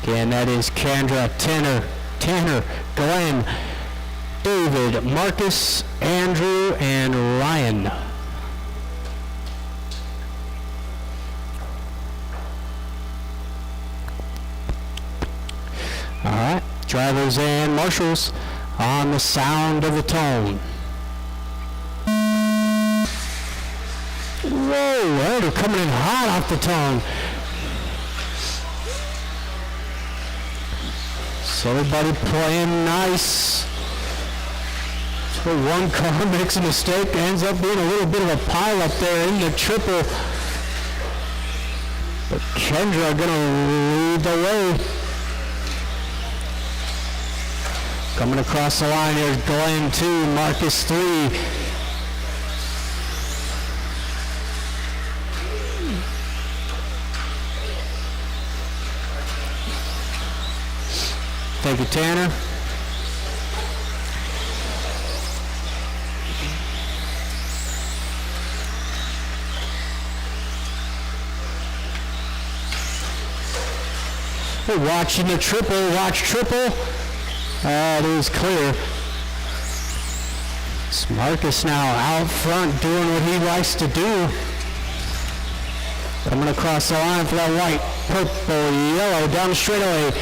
Again, that is Kendra, Tanner, Glenn, David, Marcus, Andrew, and Ryan. All right, drivers and marshals on the sound of the tone. Whoa, they're coming in hot off the tone. So everybody playing nice. So one car makes a mistake, ends up being a little bit of a pile up there in the triple. But Kendra gonna lead the way. Coming across the line, here's Glenn 2, Marcus 3. Thank you, Tanner. We're watching the triple, watch triple. It is clear. It's Marcus now out front doing what he likes to do. Coming across the line for that white, purple, yellow down the straightaway.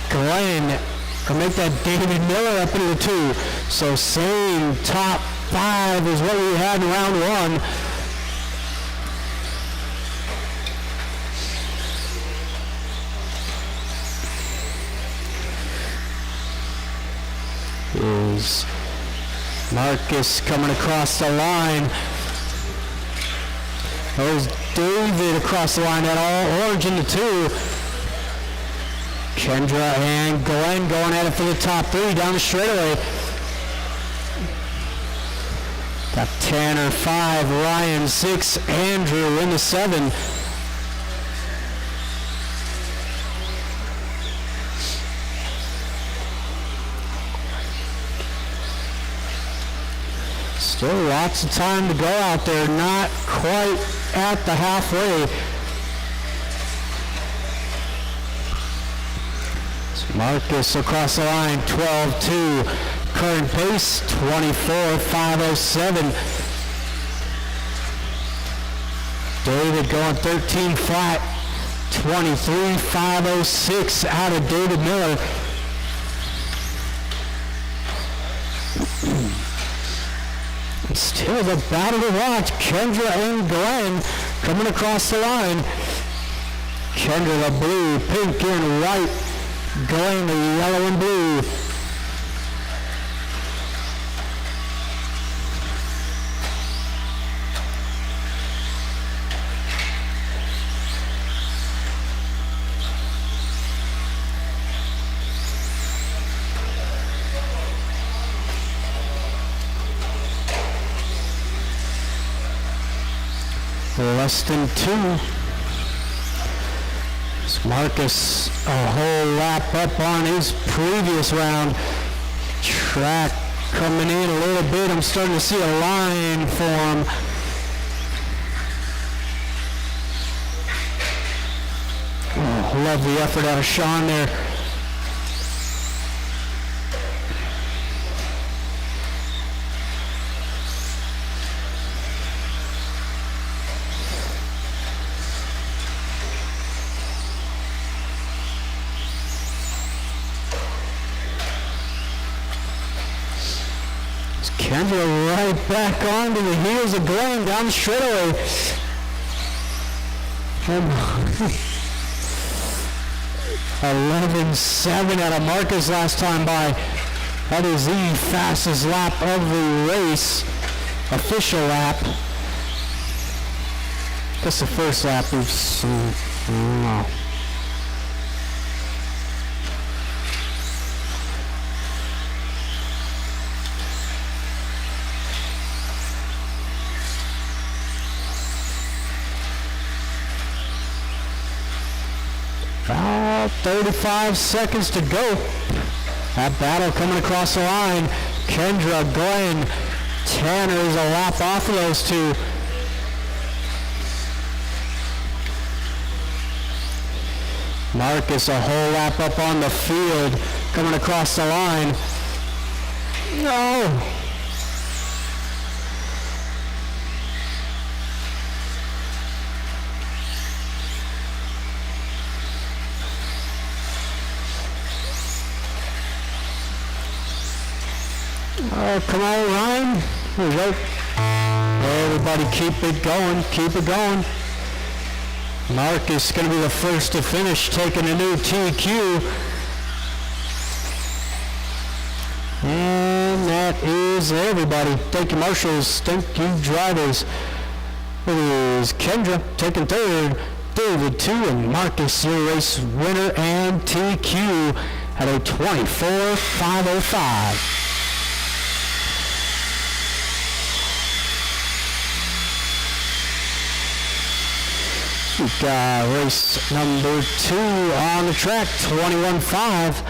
Glenn can make that David Miller up into the 2. So same top 5 is what we had in round 1. Is Marcus coming across the line. There's David across the line at all orange in the 2. Kendra and Glenn going at it for the top 3 down the straightaway. Got Tanner 5, Ryan 6, Andrew in the 7. Still lots of time to go out there, not quite at the halfway. Marcus across the line, 12-2. Current pace, 24.507. David going 13 flat, 23.506 out of David Miller. Still the battle to watch. Kendra and Glenn coming across the line. Kendra the blue, pink and white. Glenn the yellow and blue. Less than 2. Marcus a whole lap up on his previous round. Track coming in a little bit. I'm starting to see a line form. Oh, love the effort out of Sean there. Kendra right back onto the heels of Glenn down the straightaway. 11.7 out of Marcus last time by. That is the fastest lap of the race. Official lap. That's the first lap we've seen. Wow. About 35 seconds to go. That battle coming across the line. Kendra, Glenn, Tanner is a lap off of those 2. Marcus a whole lap up on the field, coming across the line. No. Oh, come on, Ryan. Here we go. Everybody keep it going, keep it going. Marcus going to be the first to finish, taking a new TQ. And that is everybody. Thank you, marshals. Thank you, drivers. It is Kendra taking third, David 2, and Marcus your race winner and TQ at a 24.505. We've got race number 2 on the track, 21.5.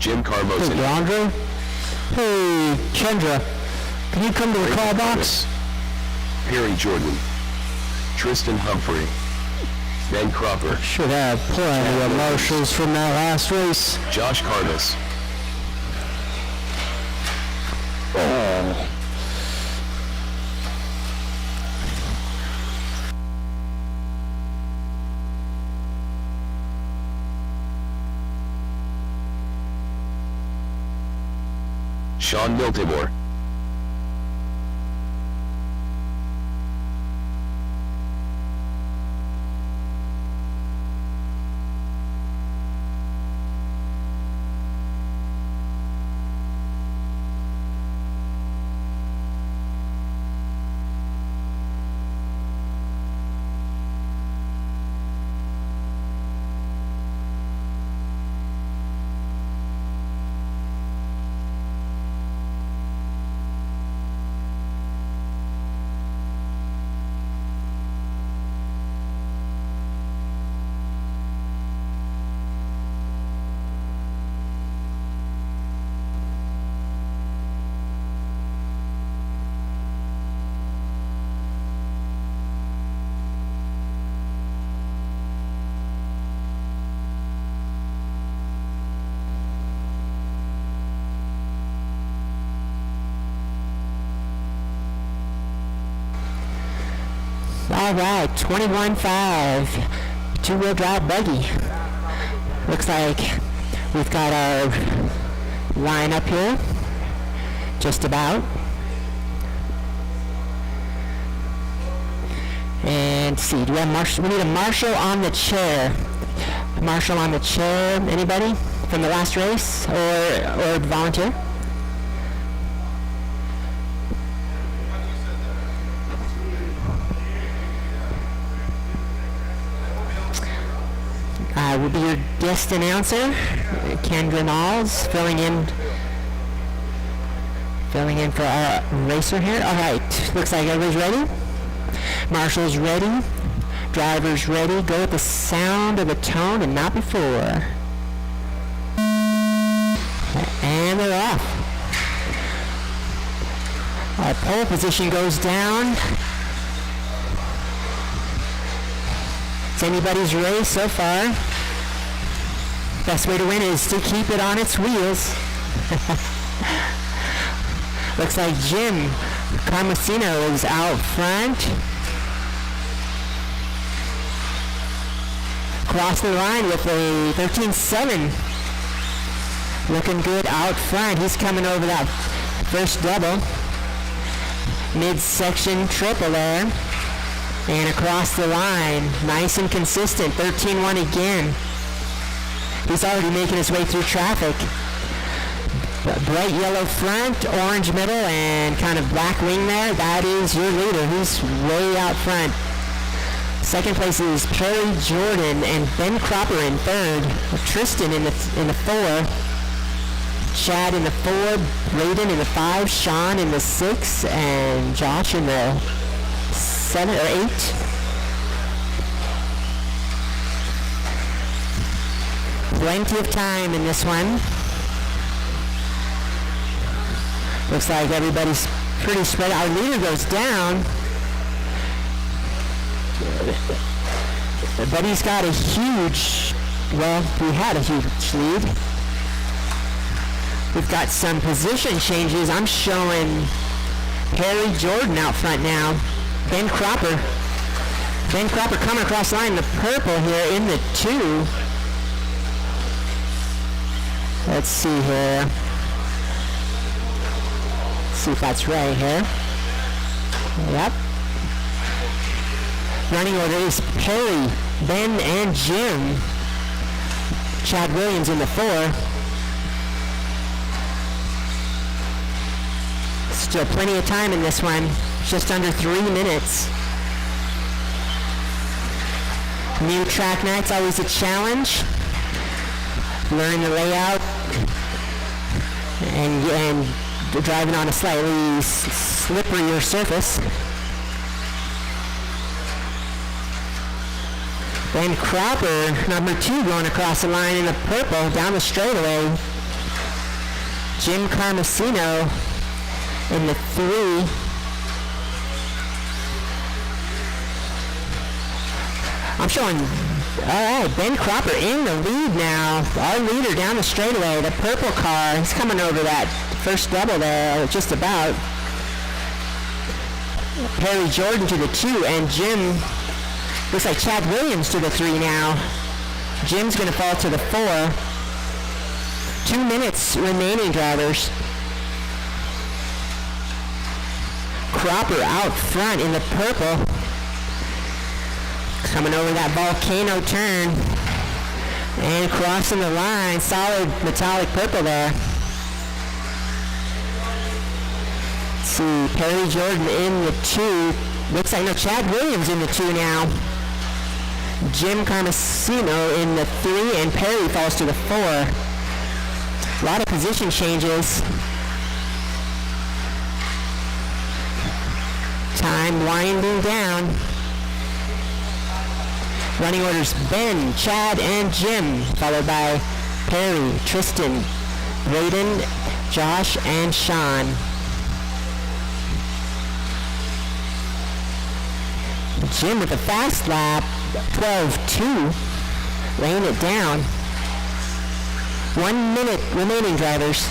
Jim Carmosen. Hey, DeAndre. Hey, Kendra. Can you come to the call box? Perry Jordan. Tristan Humphrey. Ben Cropper. Should have plenty of marshals from that last race. Josh Carnes. Oh. Sean Miltimore. All right, 21.5, two-wheel drive buggy. Looks like we've got our line up here, just about. And see, do we have marshal? We need a marshal on the chair. A marshal on the chair. Anybody from the last race or volunteer? Will be your guest announcer, Kendra Knowles, filling in for our racer here. All right, looks like everybody's ready. Marshal's ready. Driver's ready. Go with the sound of the tone and not before. And they're off. Our pole position goes down. It's anybody's race so far. Best way to win is to keep it on its wheels. Looks like Jim Carmesino is out front. across the line with a 13.7. Looking good out front. He's coming over that first double. Midsection triple there. And across the line. Nice and consistent. 13.1 again. He's already making his way through traffic. Bright yellow front, orange middle, and kind of black wing there. That is your leader. He's way out front. Second place is Perry Jordan and Ben Cropper in third. Tristan in the 4. Chad in the 4. Braden in the 5. Sean in the 6. And Josh in the 7 or 8. Plenty of time in this one. Looks like everybody's pretty spread. Our leader goes down. But he's got a huge, well, we had a huge lead. We've got some position changes. I'm showing Perry Jordan out front now. Ben Cropper coming across the line in the purple here in the 2. Let's see here. See if that's right here. Yep. Running order is Perry, Ben, and Jim. Chad Williams in the 4. Still plenty of time in this one. Just under 3 minutes. New track night's always a challenge. Learn the layout and driving on a slightly slipperier surface. Ben Cropper, number 2, going across the line in the purple down the straightaway. Jim Carmesino in the 3. I'm showing, all right, Ben Cropper in the lead now. Our leader down the straightaway, the purple car. He's coming over that first double there, just about. Perry Jordan to the 2, and Jim, looks like Chad Williams to the 3 now. Jim's going to fall to the 4. 2 minutes remaining, drivers. Cropper out front in the purple. Coming over that volcano turn. And crossing the line. Solid metallic purple there. Let's see, Perry Jordan in the 2. Looks like, no, Chad Williams in the 2 now. Jim Carmesino in the 3, and Perry falls to the 4. A lot of position changes. Time winding down. Running orders Ben, Chad, and Jim, followed by Perry, Tristan, Braden, Josh, and Sean. Jim with a fast lap, 12.2, laying it down. 1 minute remaining, drivers.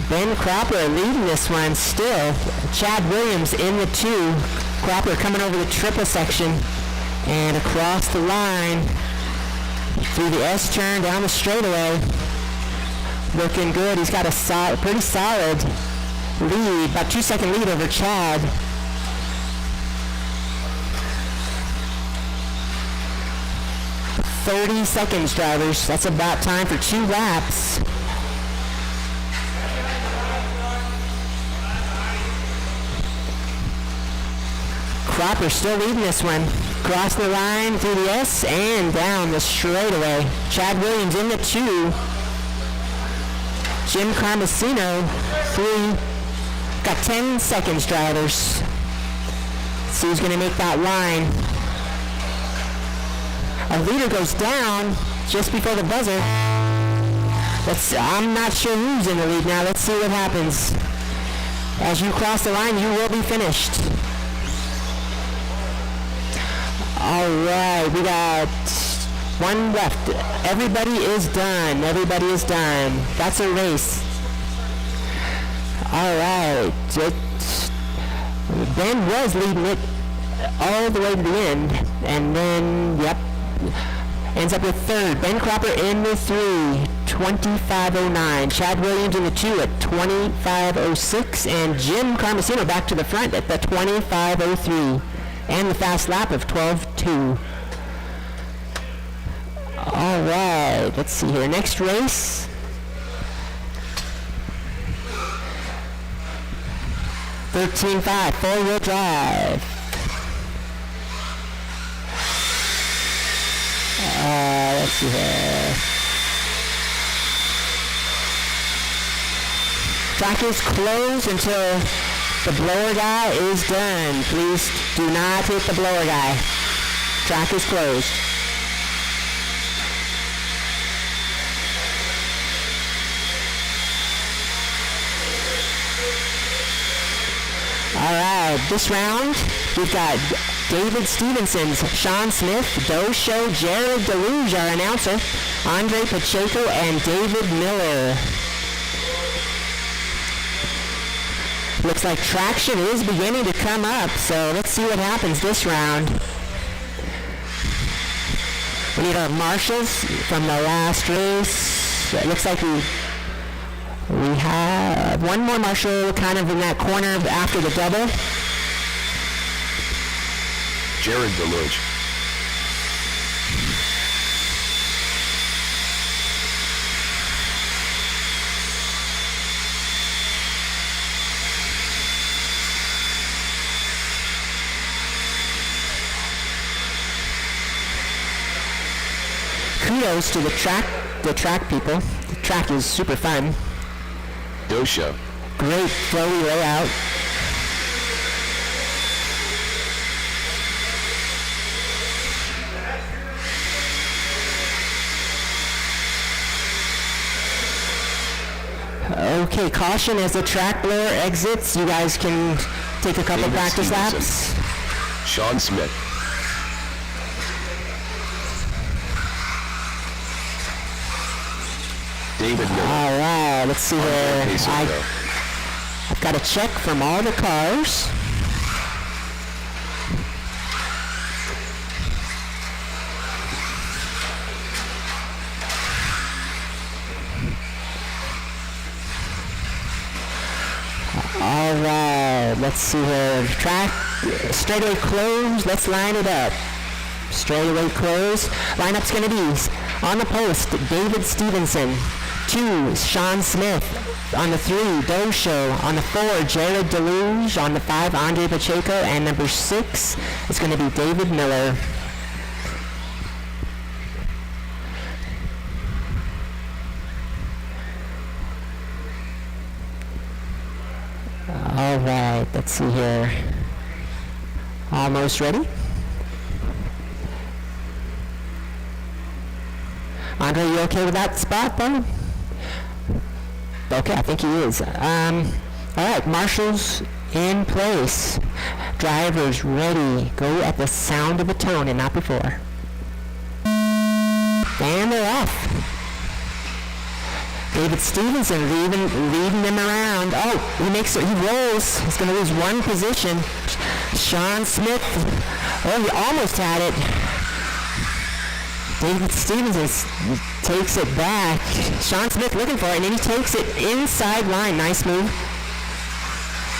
Ben Cropper leading this one still. Chad Williams in the 2. Cropper coming over the triple section and across the line through the S turn down the straightaway. Looking good. He's got a pretty solid lead, about 2-second lead over Chad. "30 seconds, drivers. That's about time for 2 laps. Cropper still leading this one. Cross the line through the S and down the straightaway. Chad Williams in the 2. Jim Carmesino, 3. Got 10 seconds, drivers. See who's going to make that line. Our leader goes down just before the buzzer. I'm not sure who's in the lead now. Let's see what happens. As you cross the line, you will be finished. All right, we got 1 left. Everybody is done. Everybody is done. That's a race. All right. Ben was leading it all the way to the end. And then, yep, ends up with third. Ben Cropper in the 3, 25.09. Chad Williams in the 2 at 25.06. And Jim Carmesino back to the front at the 25.03. And the fast lap of 12.2. All right, let's see here. Next race. $13.5, four-wheel drive. Let's see here. Track is closed until the blower guy is done. Please do not hit the blower guy. Track is closed. All right, this round, we've got David Stevenson, Sean Smith, Doe Show, Jared Deluge, our announcer, Andre Pacheco, and David Miller. Looks like traction is beginning to come up, so let's see what happens this round. We need our marshals from the last race. It looks like we have one more marshal kind of in that corner after the double. Jared Deluge. Kudos to the track people. The track is super fun. Dosha. Great flowy layout. Okay, caution as the track blower exits. You guys can take a couple David practice Stevenson. laps. Sean Smith. David Miller. All right, let's see here. I've got a check from all the cars. All right, let's see here. Track straightaway closed. Let's line it up. Straightaway close. Lineup's going to be on the post, David Stevenson. 2, Sean Smith. On the 3, Doe Show. On the 4, Jared Deluge. On the 5, Andre Pacheco. And number 6 is going to be David Miller. All right, let's see here. Almost ready? Andre, you okay with that spot, though? Okay, I think he is. All right, marshals in place. Drivers ready. Go at the sound of the tone and not before. And they're off. David Stevenson leading them around. Oh, he rolls. He's going to lose one position. Sean Smith, oh, he almost had it. David Stevenson takes it back. Sean Smith looking for it, and then he takes it inside line. Nice move.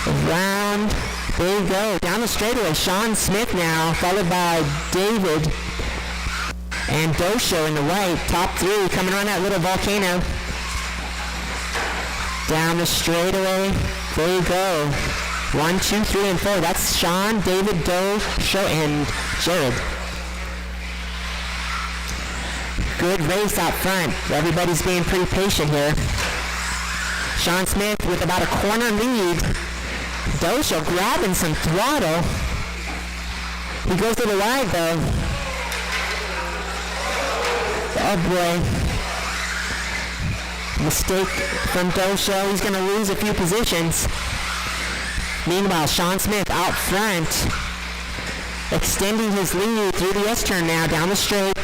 Around. There you go. Down the straightaway. Sean Smith now, followed by David and Dosho in the white. Top 3 coming on that little volcano. Down the straightaway. There you go. 1, 2, 3, and 4. That's Sean, David, Dosho, and Jared. Good race out front. Everybody's being pretty patient here. Sean Smith with about a corner lead. Dosho grabbing some throttle. He goes to the wide though. Oh boy. Mistake from Dosho. He's going to lose a few positions. Meanwhile, Sean Smith out front. Extending his lead through the S-turn now down the straight.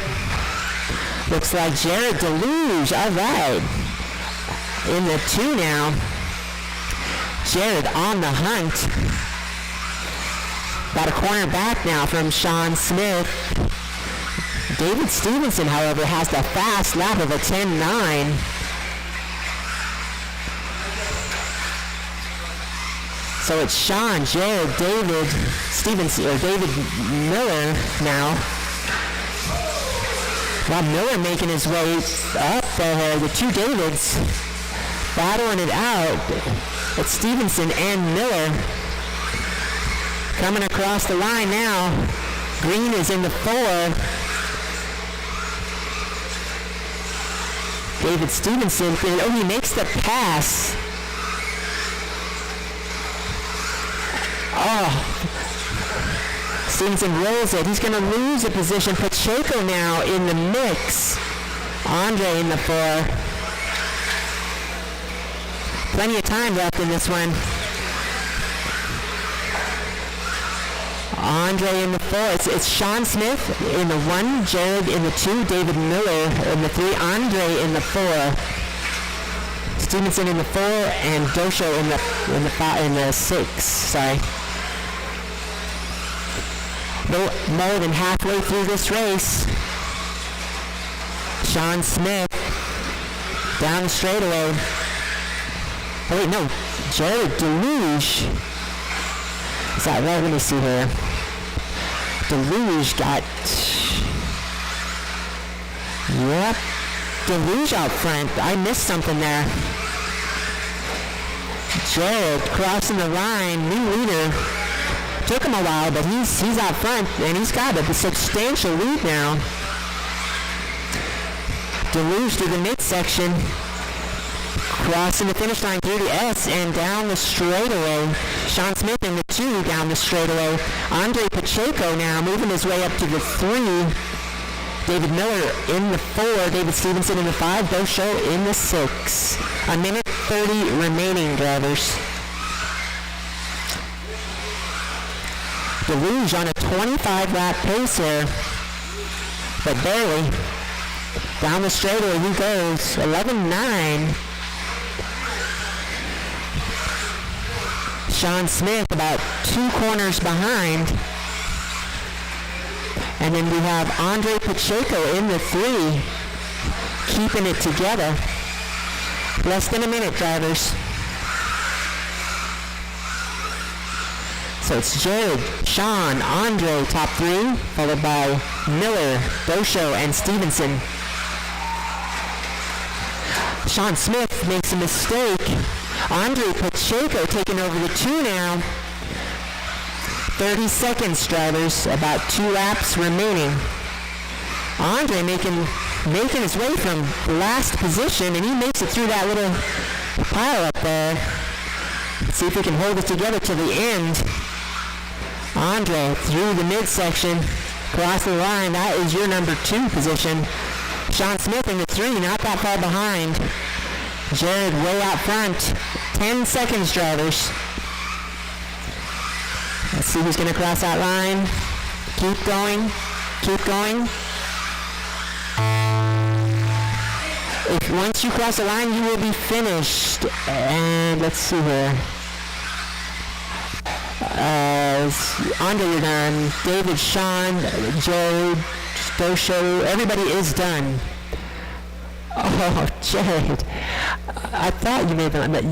Looks like Jared Deluge, all right. In the 2 now. Jared on the hunt. Got a corner back now from Sean Smith. David Stevenson, however, has the fast lap of a 10.9. So it's Sean, Jared, David Stevenson, or David Miller now. While Miller making his way up there, the two Davids battling it out. It's Stevenson and Miller coming across the line now. Green is in the 4. David Stevenson, he makes the pass. Stevenson rolls it. He's going to lose a position. Pacheco now in the mix. Andre in the 4. Plenty of time left in this one. Andre in the 4. It's Sean Smith in the 1, Jared in the 2, David Miller in the 3, Andre in the 4, Stevenson in the 4, and Dosho in the 6. Sorry. More than halfway through this race. Sean Smith down the straightaway. Oh wait, no, Jared Deluge. Is that right? Let me see here. Deluge got... Yep. Deluge out front. I missed something there. Jared crossing the line. New leader. Took him a while, but he's out front, and he's got a substantial lead now. Deluge through the midsection. Crossing the finish line through the S and down the straightaway. Sean Smith in the 2 down the straightaway. Andre Pacheco now moving his way up to the 3. David Miller in the 4. David Stevenson in the 5. Dosho in the 6. A minute 30 remaining, drivers. Deluge on a 25-lap pace here, but barely. Down the straightaway he goes. 11.9. Sean Smith about 2 corners behind. And then we have Andre Pacheco in the 3, keeping it together. Less than a minute, drivers. So it's Jared, Sean, Andre, top 3, followed by Miller, Dosho, and Stevenson. Sean Smith makes a mistake. Andre Pacheco taking over the 2 now. 30 seconds, drivers. About 2 laps remaining. Andre making his way from last position, and he makes it through that little pile up there. Let's see if he can hold it together to the end. Andre through the midsection, across the line. That is your number 2 position. Sean Smith in the 3, not that far behind. Jared way out front. 10 seconds, drivers. Let's see who's going to cross that line. Keep going. Keep going. If once you cross the line, you will be finished. And let's see here. Andre, you're done. David, Sean, Jared, Dosho, everybody is done. Oh, Jared. I thought you made the line, but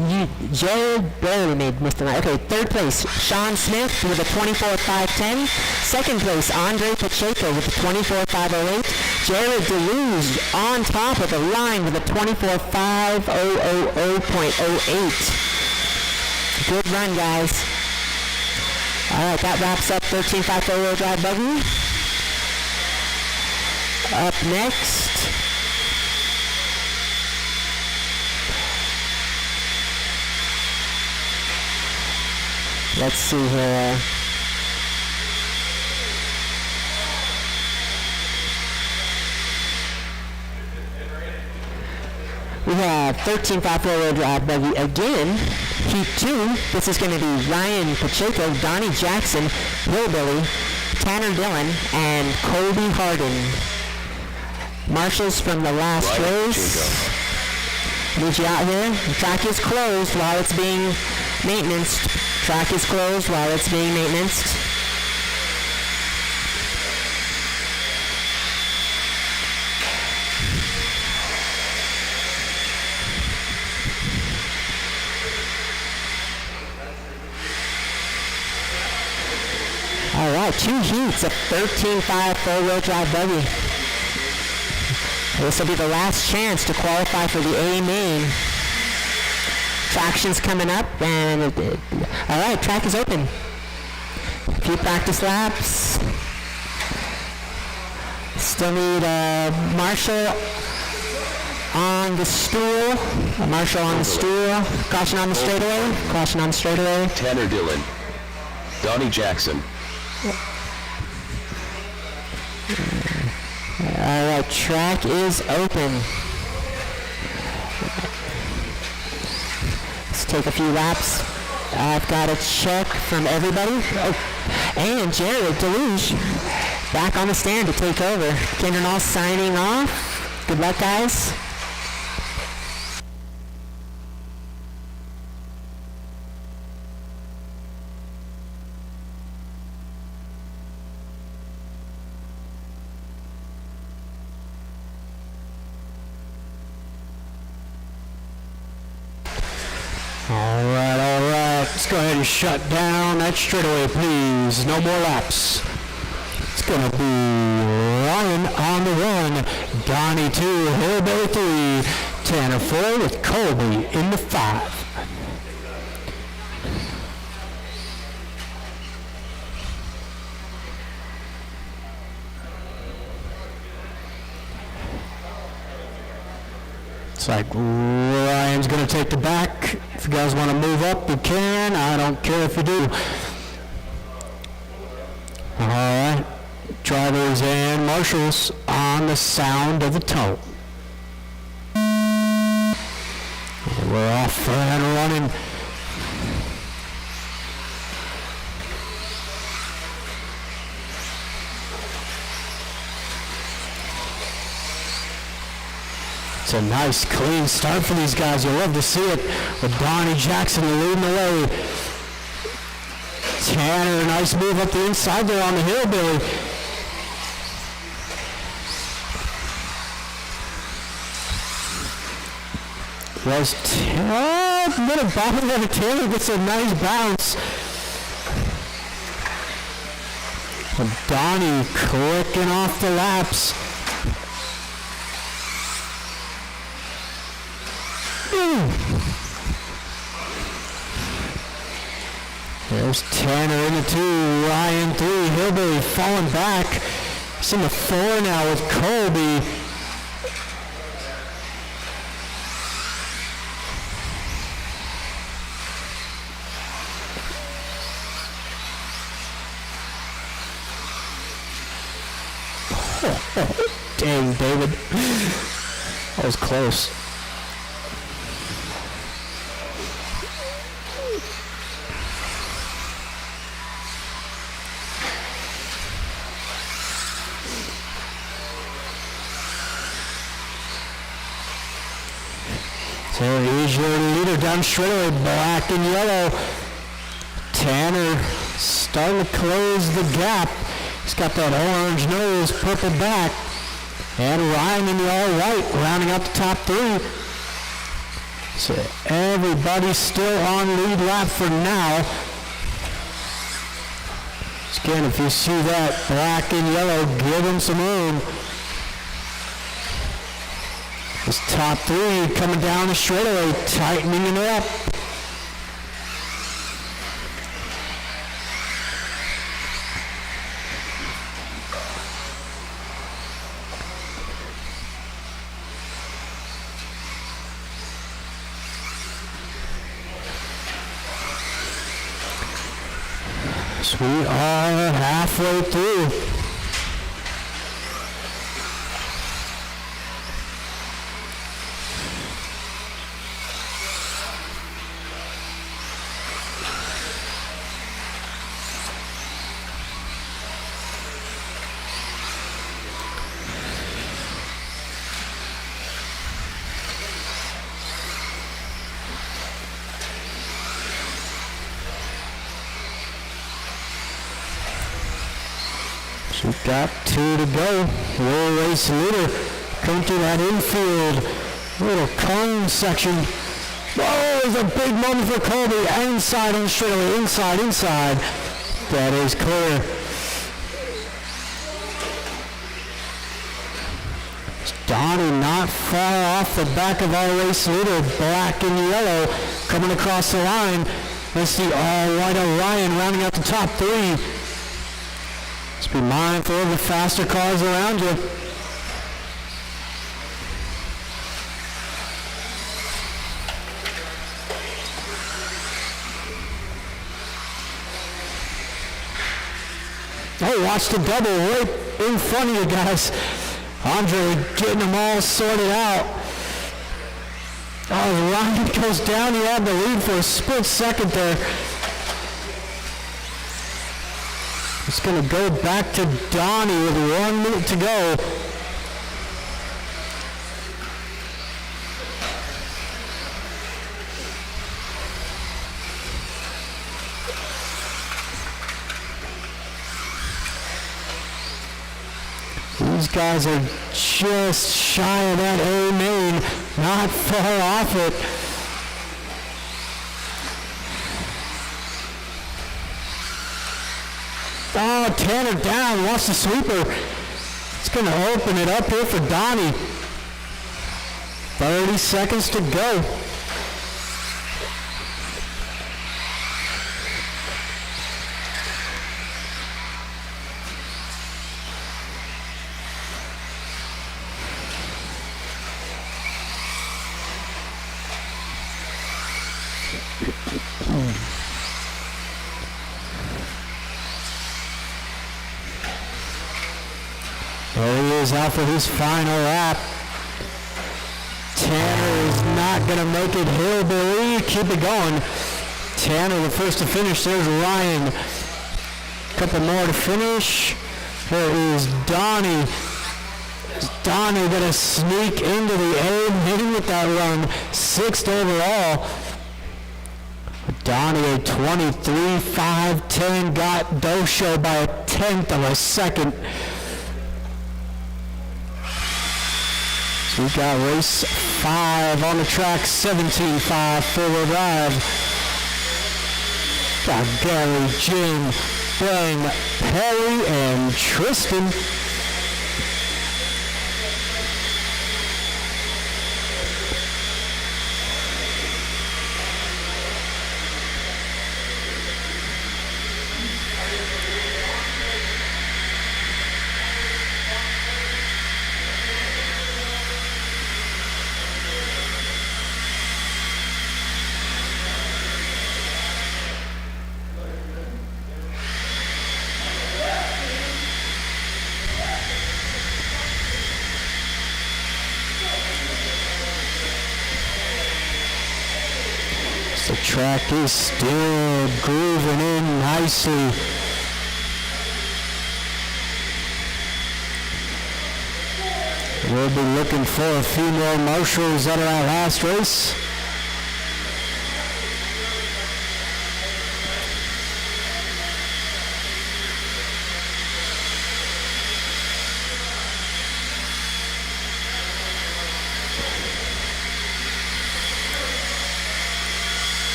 Jared barely missed the line. Okay, 3rd place, Sean Smith with a 24.510. 2nd place, Andre Pacheco with a 24.508. Jared Deluge on top of the line with a 24.500.08. Good run, guys. All right, that wraps up 13.5 four-wheel drive buggy. Up next, let's see here. We have 13.5 four-wheel drive buggy again. Heat 2. This is going to be Ryan Pacheco, Donnie Jackson, Hillbilly, Tanner Dillon, and Colby Harden. Marshals from the last race. Meet you out here. The track is closed while it's being maintenanced. Track is closed while it's being maintenanced. 2 heats of 13.5 four-wheel drive buggy. This will be the last chance to qualify for the A main. Traction's coming up, and all right, track is open. A few practice laps. Still need Marshall on the stool. Marshall on the stool. Caution on the straightaway. Caution on the straightaway. Tanner Dillon. Donnie Jackson. All right, track is open. Let's take a few laps. I've got a check from everybody. Oh, and Jared Deluge back on the stand to take over. Kendron all signing off. Good luck, guys. All right. Let's go ahead and shut down that straightaway, please. No more laps. It's going to be Ryan on the 1, Donnie 2, Hillbilly 3, Tanner 4 with Colby in the 5. It's like Ryan's going to take the back. If you guys want to move up, you can. I don't care if you do. All right. Drivers and marshals on the sound of the tone. We're off and running. It's a nice, clean start for these guys. You'll love to see it with Donnie Jackson leading the way. Tanner, nice move up the inside there on the Hillbilly. Was little bottom of Tanner gets a nice bounce. And Donnie clicking off the laps. There's Tanner in the 2, Ryan 3, Hillbilly falling back. He's in the 4 now with Colby. Dang, David. That was close. So here's your leader down straightaway, black and yellow. Tanner starting to close the gap. He's got that orange nose, purple back. And Ryan in the all white, rounding out the top 3. So everybody's still on lead lap for now. Again, if you see that black and yellow, give him some room. This top 3 coming down the straightaway, tightening it up. So we are halfway through. So we've got 2 to go. We'll race leader coming through that infield. Little cone section. Whoa, it's a big moment for Colby. Inside on the straightaway. Inside. That is clear. Donnie not far off the back of our race leader, black and yellow, coming across the line. Let's see all-white Orion rounding out the top three. Just be mindful of the faster cars around you. Oh, watch the double right in front of you guys. Andre getting them all sorted out. Oh, Ryan goes down. He had the lead for a split second there. It's going to go back to Donnie with 1 minute to go. These guys are just shy of that A main, not far off it. Oh, Tanner down, lost the sweeper. It's going to open it up here for Donnie. 30 seconds to go. There he is out for his final lap. Tanner is not going to make it hillbilly. Keep it going. Tanner the first to finish. There's Ryan. A couple more to finish. There is Donnie. Is Donnie going to sneak into the A main with that run? 6th overall. Donnie a 23.510 got Dosho by a 1/10 of a second. So we've got race 5 on the track, 17.5 four-wheel drive. Got Gary, Jim, Ben, Perry, and Tristan. The track is still grooving in nicely. We'll be looking for a few more marshals at our last race.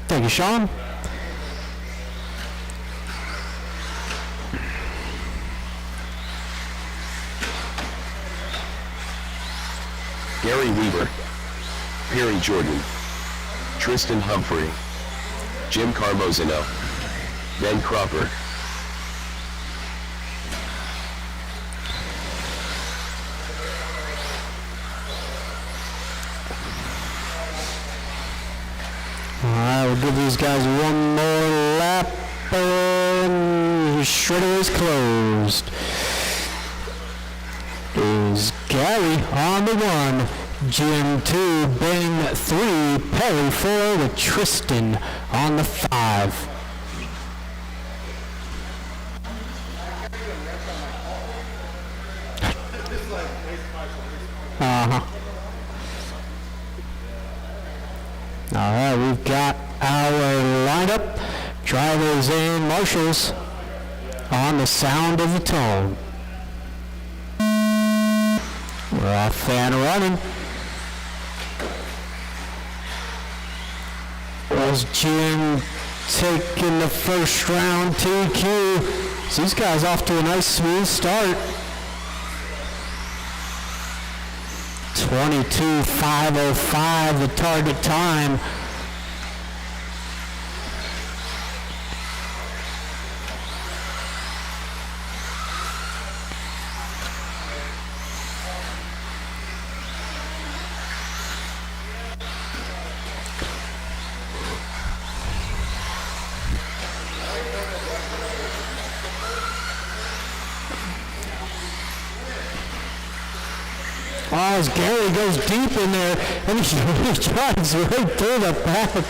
Thank you, Sean. Gary Weaver, Perry Jordan, Tristan Humphrey, Jim Carmozino, Ben Cropper. Alright, we'll give these guys one more lap. Shredder is closed. Is Gary on the 1, Jim 2, Ben 3, Perry 4 with Tristan on the 5. All right, we've got our lineup, drivers and marshals on the sound of the tone. We're off and running. Was Jim taking the first round TQ? So these guys off to a nice smooth start. 22:505 the target time. Oh, as Gary goes deep in there, and he drives right through the back.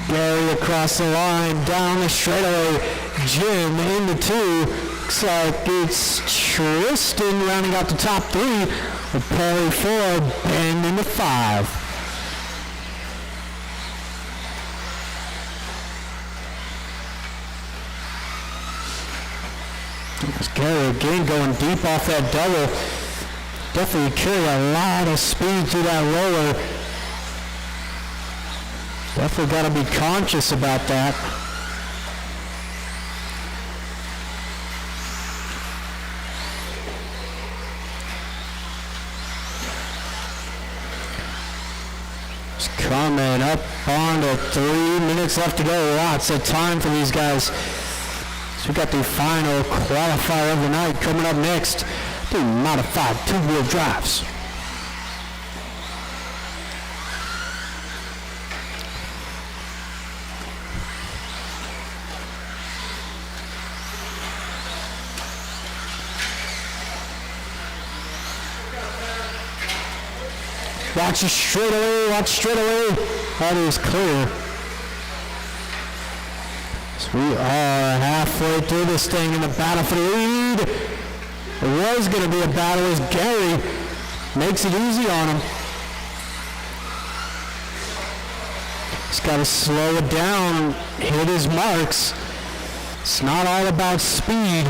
Gary across the line, down the straightaway. Jim in the 2. Looks like it's Tristan rounding out the top 3 with Perry 4, Ben in the 5. Gary again going deep off that double. Definitely carry a lot of speed through that roller. Definitely got to be conscious about that. Just coming up on to 3 minutes left to go. Lots of time for these guys. So we got the final qualifier of the night coming up next. The modified two-wheel drives. Watch it straight away, watch straight away. That is clear. So we are halfway through this thing in the battle for the lead. It was going to be a battle as Gary makes it easy on him. He's got to slow it down, hit his marks. It's not all about speed.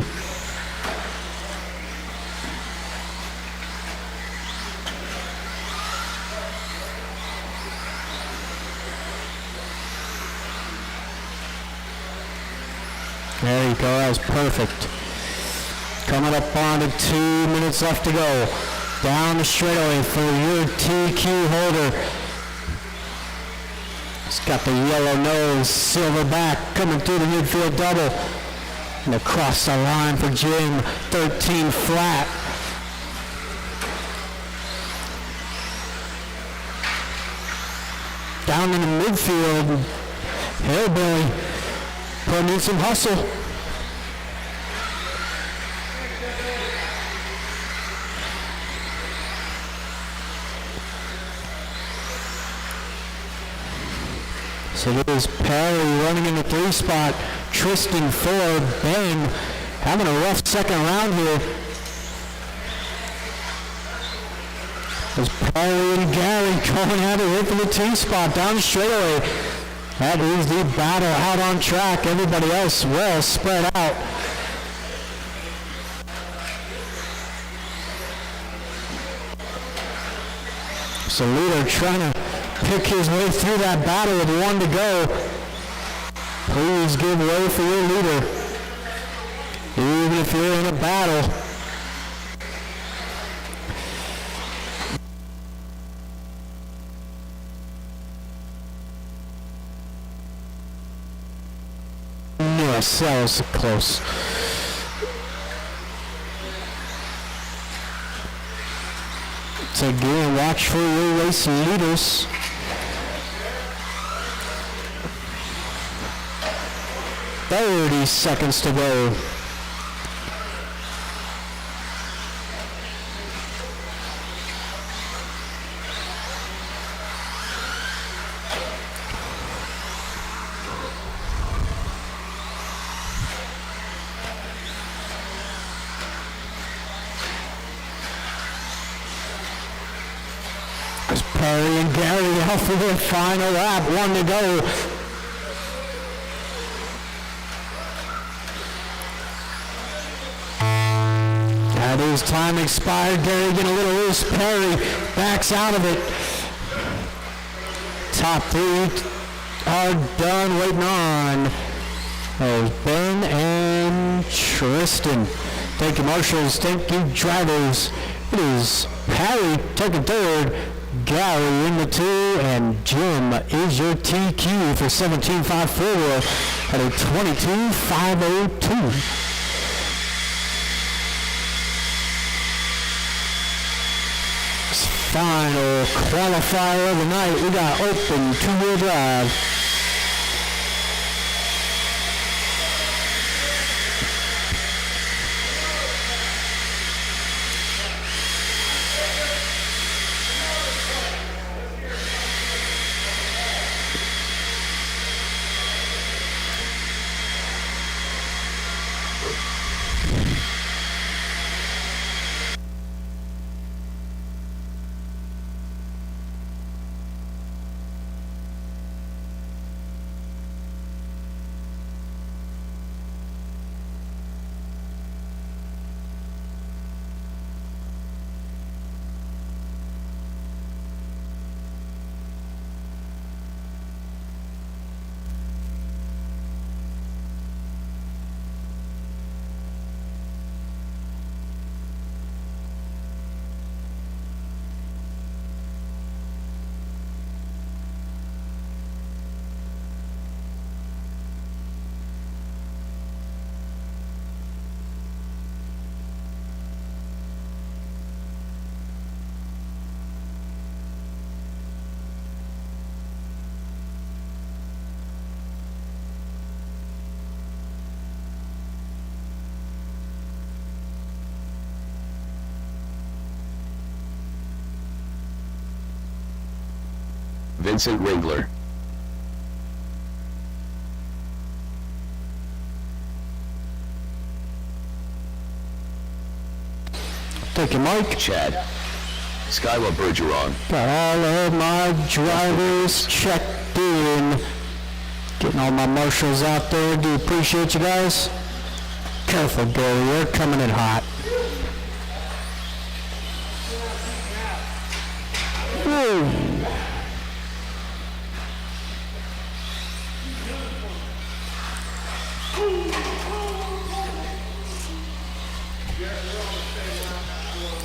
There you go, that was perfect. Coming up on to 2 minutes left to go. Down the straightaway for your TQ holder. He's got the yellow nose, silver back, coming through the midfield double. And across the line for Jim, 13 flat. Down in the midfield, Hillbilly putting in some hustle. So it is Perry running in the 3 spot. Tristan 4, Ben having a rough second round here. There's Perry and Gary going at it for the 2 spot down the straightaway. That is the battle out on track. Everybody else well spread out. So leader trying to pick his way through that battle with 1 to go. Please give way for your leader. Even if you're in a battle. Yes, that was close. So again, watch for your race leaders. "30 seconds to go." Perry and Gary out for the final lap, 1 to go. That is time expired. Gary getting a little loose. Perry backs out of it. Top 3 are done, waiting on There's Ben and Tristan. Thank you, marshals. Thank you, drivers. It is Harry taking third, Gary in the 2, and Jim is your TQ for 17.54 at a 22.502. Final qualifier of the night. We got open two-wheel drive. Vincent Ringler. Thank you, Mike. Chad. Skyla Bergeron. Got all of my drivers checked in. Getting all my marshals out there. Do appreciate you guys. Careful, Gary. We're coming in hot. Woo.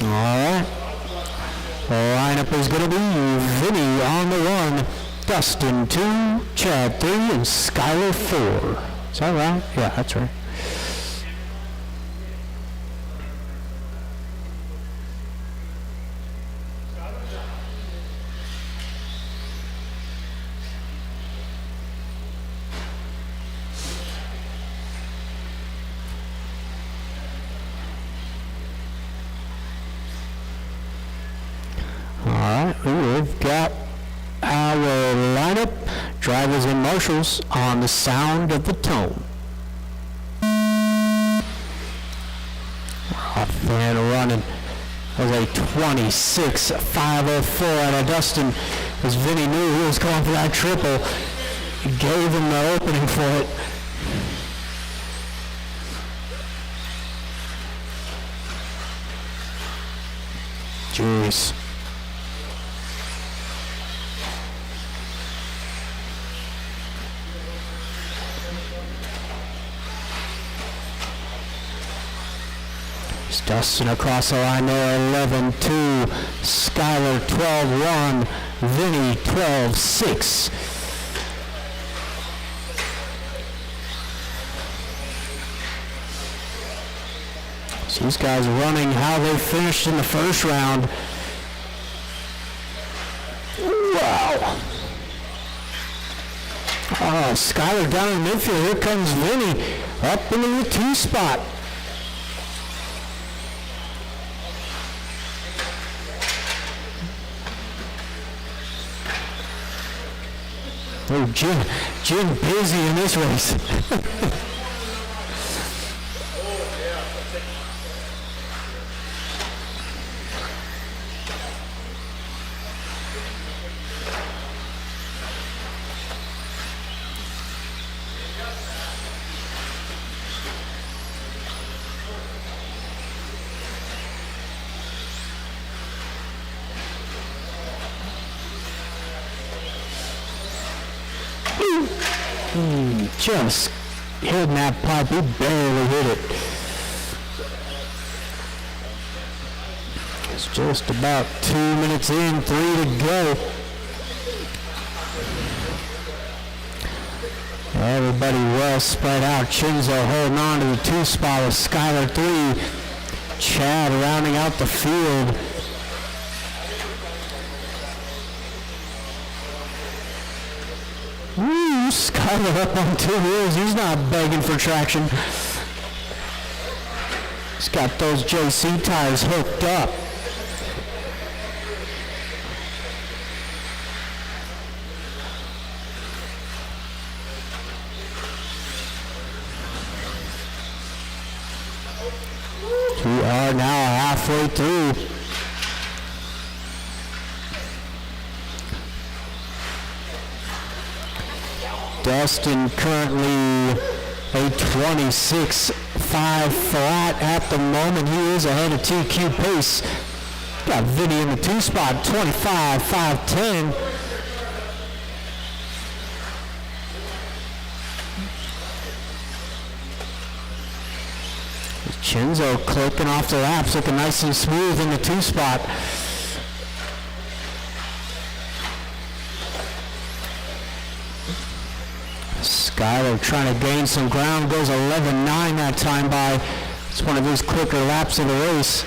All right. Lineup is going to be Vinny on the 1, Dustin 2, Chad 3, and Skylar 4. Is that right? Yeah, that's right. We've got our lineup, drivers and marshals, on the sound of the tone. Off and running as a 26.504 out of Dustin, as Vinny knew he was going for that triple. He gave him the opening for it. Jeez. Dustin across the line there, 11-2, Skylar 12-1, Vinny 12-6. So these guys running how they finished in the first round. Wow. Oh, Skylar down in the midfield. Here comes Vinny up into the 2 spot. Oh, Jim busy in this race. Just hitting that pipe. He barely hit it. It's just about 2 minutes in, 3 to go. Everybody well spread out. Chinzo holding on to the 2 spot with Skylar 3. Chad rounding out the field. Woo, Skylar up on 2 wheels. He's not begging for traction. He's got those JC tires hooked up. We are now halfway through. Dustin currently a 26.5 flat at the moment. He is ahead of TQ pace. Got Vinny in the 2 spot, 25.510. Chinzo clicking off the laps, looking nice and smooth in the 2 spot. Skylar trying to gain some ground, goes 11.9 that time by. It's one of his quicker laps of the race.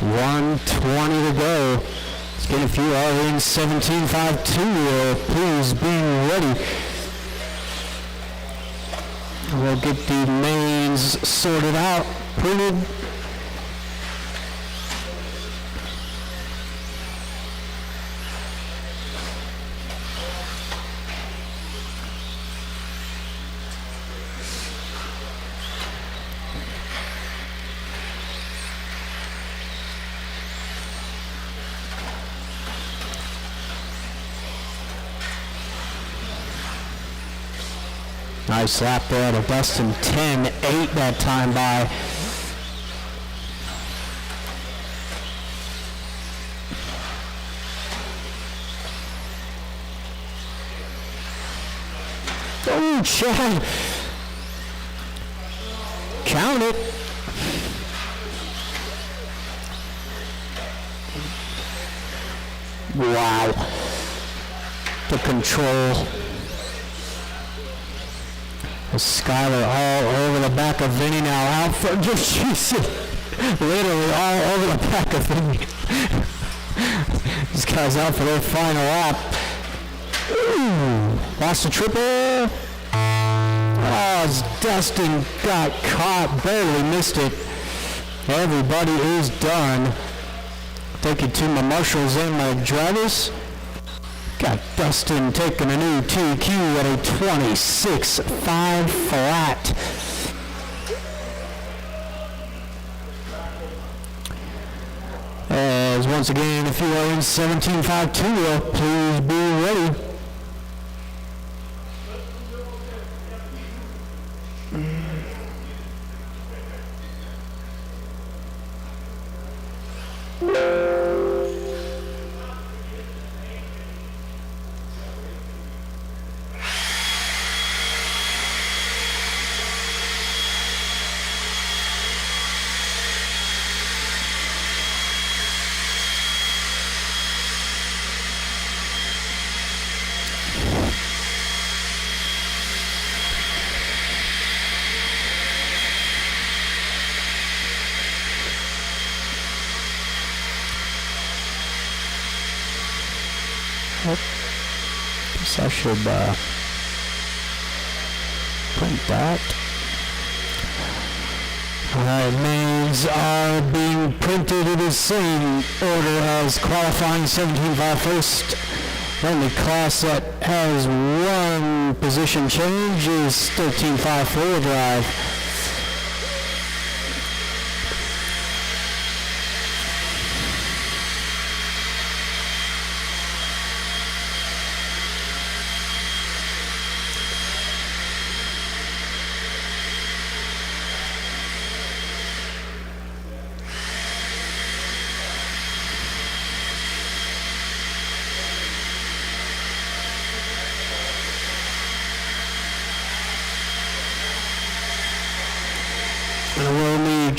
.120 to go. Let's get a few are in 17.52. Please be ready. We'll get the mains sorted out, printed. Nice lap there to Dustin, 10.8 that time by. Oh, Chad. Count it. Wow. The control. Skylar all over the back of Vinny now. Out for just literally all over the back of Vinny. These guys out for their final lap. Ooh, lost a triple. Oh, Dustin got caught, barely missed it. Everybody is done. Thank you to my marshals and my drivers. Got Dustin taking a new TQ at a 26.5 flat. As once again, if you are in 17.52, please be ready. Guess I should print that. Alright, mains are being printed in the same order as qualifying 17.5 first. Only class that has one position change is 13.5 four-wheel drive.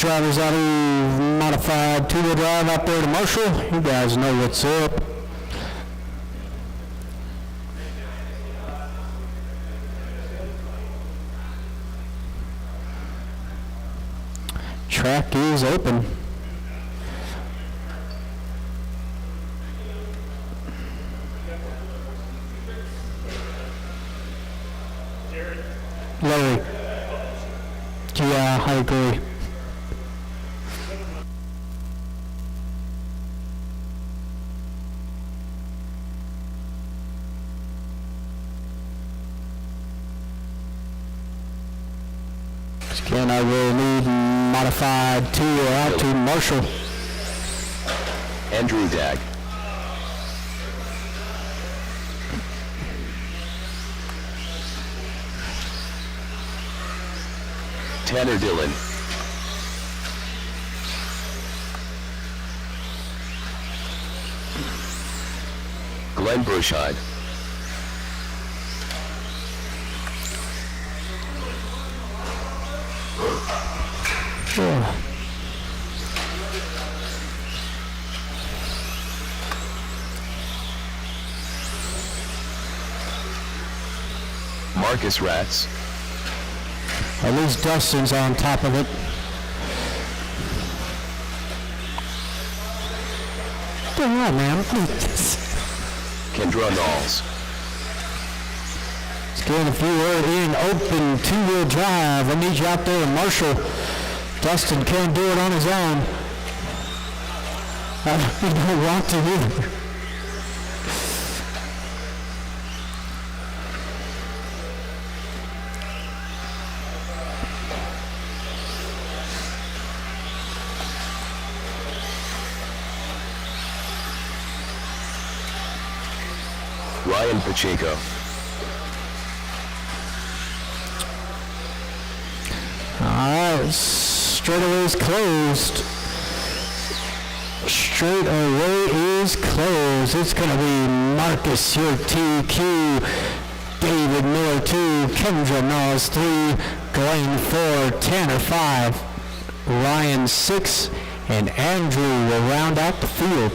drivers out of modified two-wheel drive out there to Marshall. You guys know what's up. Track is open. Larry. Yeah, I agree. Again, I will need modified 2 out to Marshall. Andrew Dag. Tanner Dillon. Glenn Brushide. Marcus Ratz. At least Dustin's on top of it. Come on, man. Kendra Knowles. Again, if you were in open two-wheel drive, I need you out there in Marshall. Dustin can't do it on his own. He don't want to either. Ryan Pacheco. Alright, straightaway is closed. Straightaway is closed. It's going to be Marcus, your TQ, David Miller 2, Kendra Knowles 3, Glenn 4, Tanner 5, Ryan 6, and Andrew will round out the field.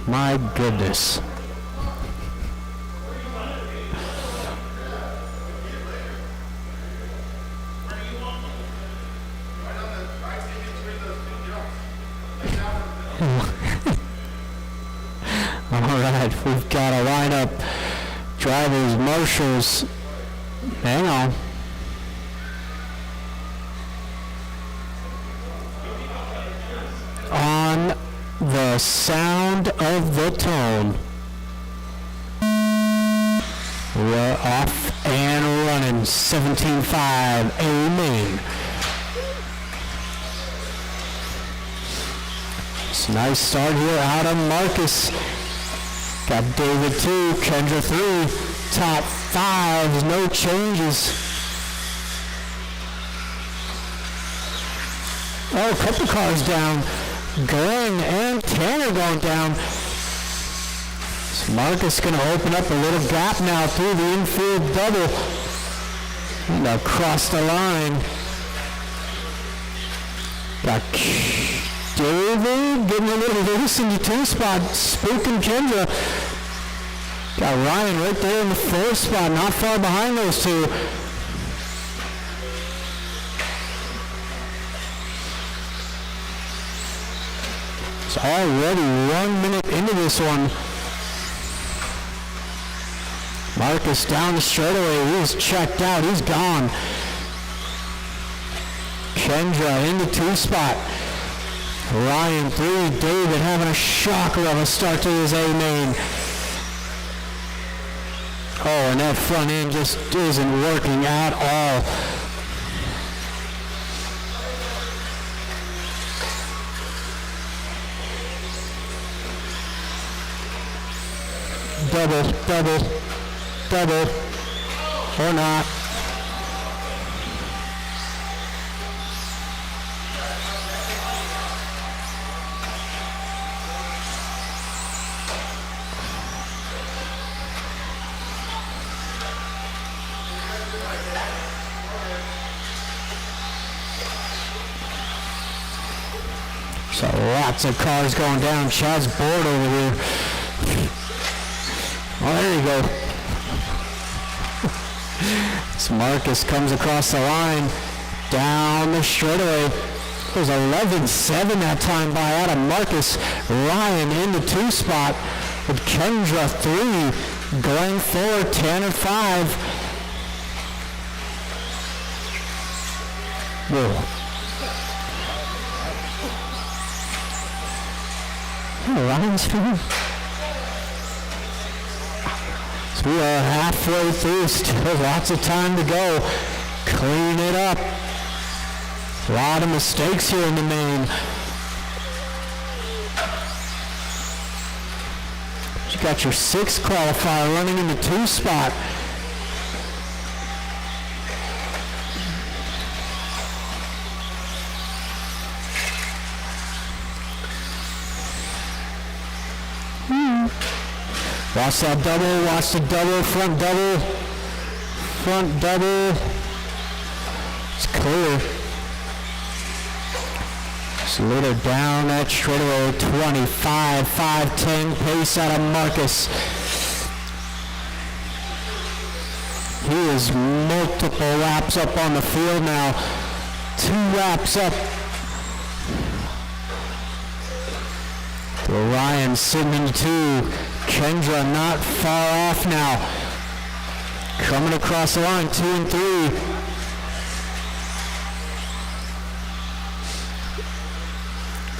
My goodness. All right, we've got a lineup. Drivers, marshals. Hang on. On the sound of the tone. We're off and running. 17-5. Amen. It's a nice start here out of Marcus. Got David 2, Kendra 3. Top 5, no changes. Oh, a couple cars down. Glenn and Tanner going down. So Marcus going to open up a little gap now through the infield double. And across the line. Got David getting a little loose in the 2 spot. Spooking Kendra. Got Ryan right there in the 4 spot, not far behind those two. It's already 1 minute into this one. Marcus down the straightaway. He's checked out. He's gone. Kendra in the 2 spot. Ryan 3. David having a shocker of a start to his A main. Oh, and that front end just isn't working at all. Double, double, double, or not. So lots of cars going down. Chad's bored over here. Oh, there you go. As Marcus comes across the line, down the straightaway. It was 11-7 that time by Adam Marcus. Ryan in the 2 spot with Kendra 3, Glenn 4, Tanner 5. Whoa. Ryan's film. So we are halfway through, still lots of time to go. Clean it up. A lot of mistakes here in the main. You got your 6th qualifier running in the 2 spot. Watch that double, watch the double, front double. It's clear. Slater down that straightaway, 25, 5-10 pace out of Marcus. He is multiple laps up on the field now. 2 laps up. Ryan sitting in 2. Kendra not far off now. Coming across the line, 2 and 3.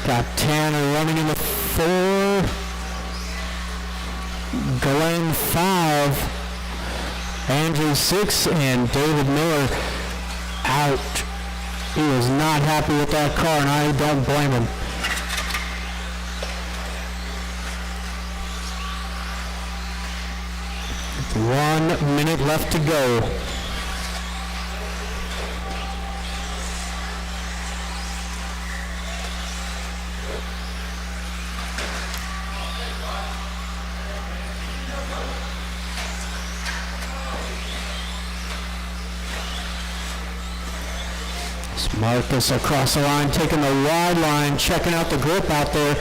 Got Tanner running in the 4. Glenn 5. Andrew 6, and David Miller out. He was not happy with that car, and I don't blame him. One minute left to go. Marcus across the line, taking the wide line, checking out the grip out there.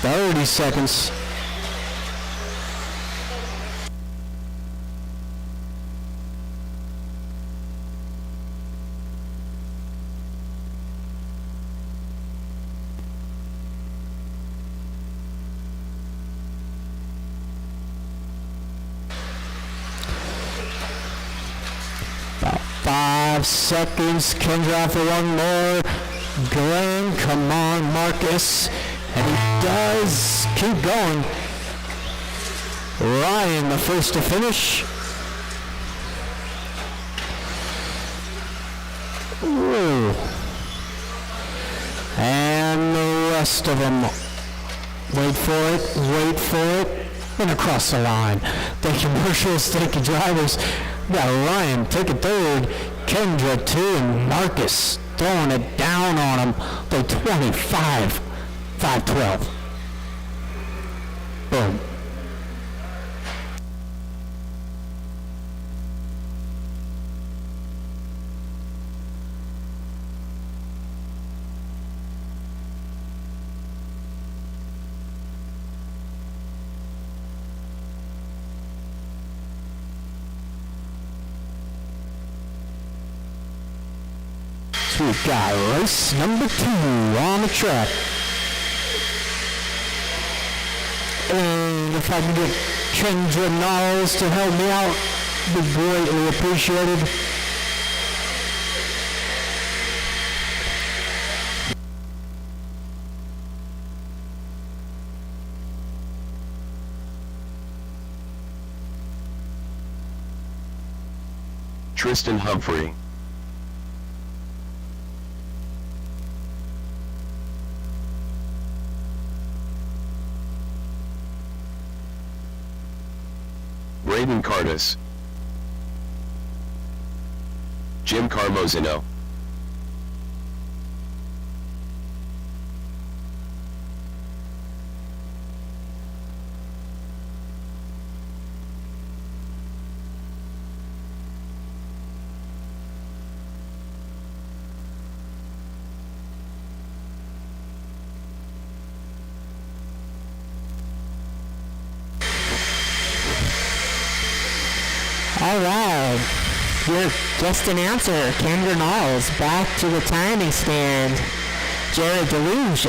.30 seconds. About 5 seconds. Kendra for one more. Glenn, come on, Marcus. And he does keep going. Ryan, the first to finish. Ooh. And the rest of them. Wait for it, and across the line. Thank you, marshals, thank you, drivers. We got Ryan taking 3rd, Kendra 2, and Marcus throwing it down on him. The 25. 5-12. Boom. So we've got race number 2 on the track. And if I can get Kendra Knowles to help me out, be greatly appreciated. Tristan Humphrey. Braden Cardis. Jim Carmozino. Your guest announcer, Kendra Knowles, back to the timing stand. Jared Deluge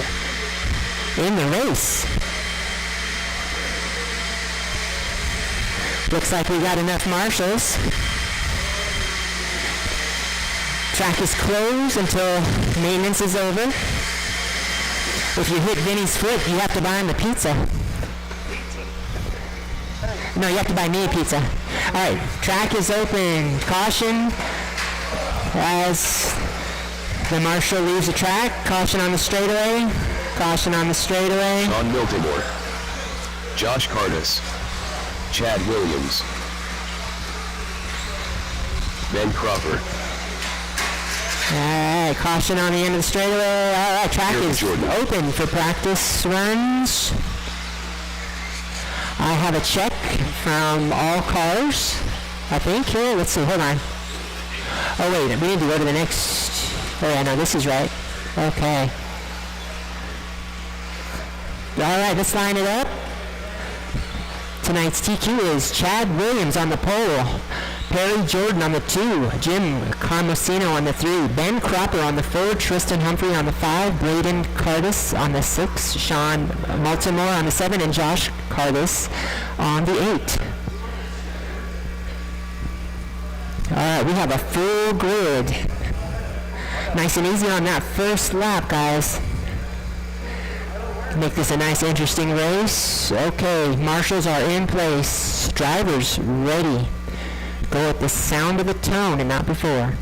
in the race. Looks like we got enough marshals. Track is closed until maintenance is over. If you hit Vinny's foot, you have to buy him the pizza. No, you have to buy me a pizza. All right, track is open. Caution as the marshal leaves the track. Caution on the straightaway. Caution on the straightaway. Sean Miltimore, Josh Cardis, Chad Williams, Ben Cropper. All right, caution on the end of the straightaway. All right, track is open for practice runs. I have a check from all cars, I think. Here, let's see, hold on. Oh wait, we need to go to the next. Oh yeah, no, this is right. Okay. All right, let's line it up. Tonight's TQ is Chad Williams on the pole, Perry Jordan on the 2, Jim Carmosino on the 3, Ben Cropper on the 4, Tristan Humphrey on the 5, Braden Cardis on the 6, Sean Multimore on the 7, and Josh Cardis on the 8. All right, we have a full grid. Nice and easy on that first lap, guys. Make this a nice, interesting race. Okay, marshals are in place. Drivers ready. Go at the sound of the tone and not before.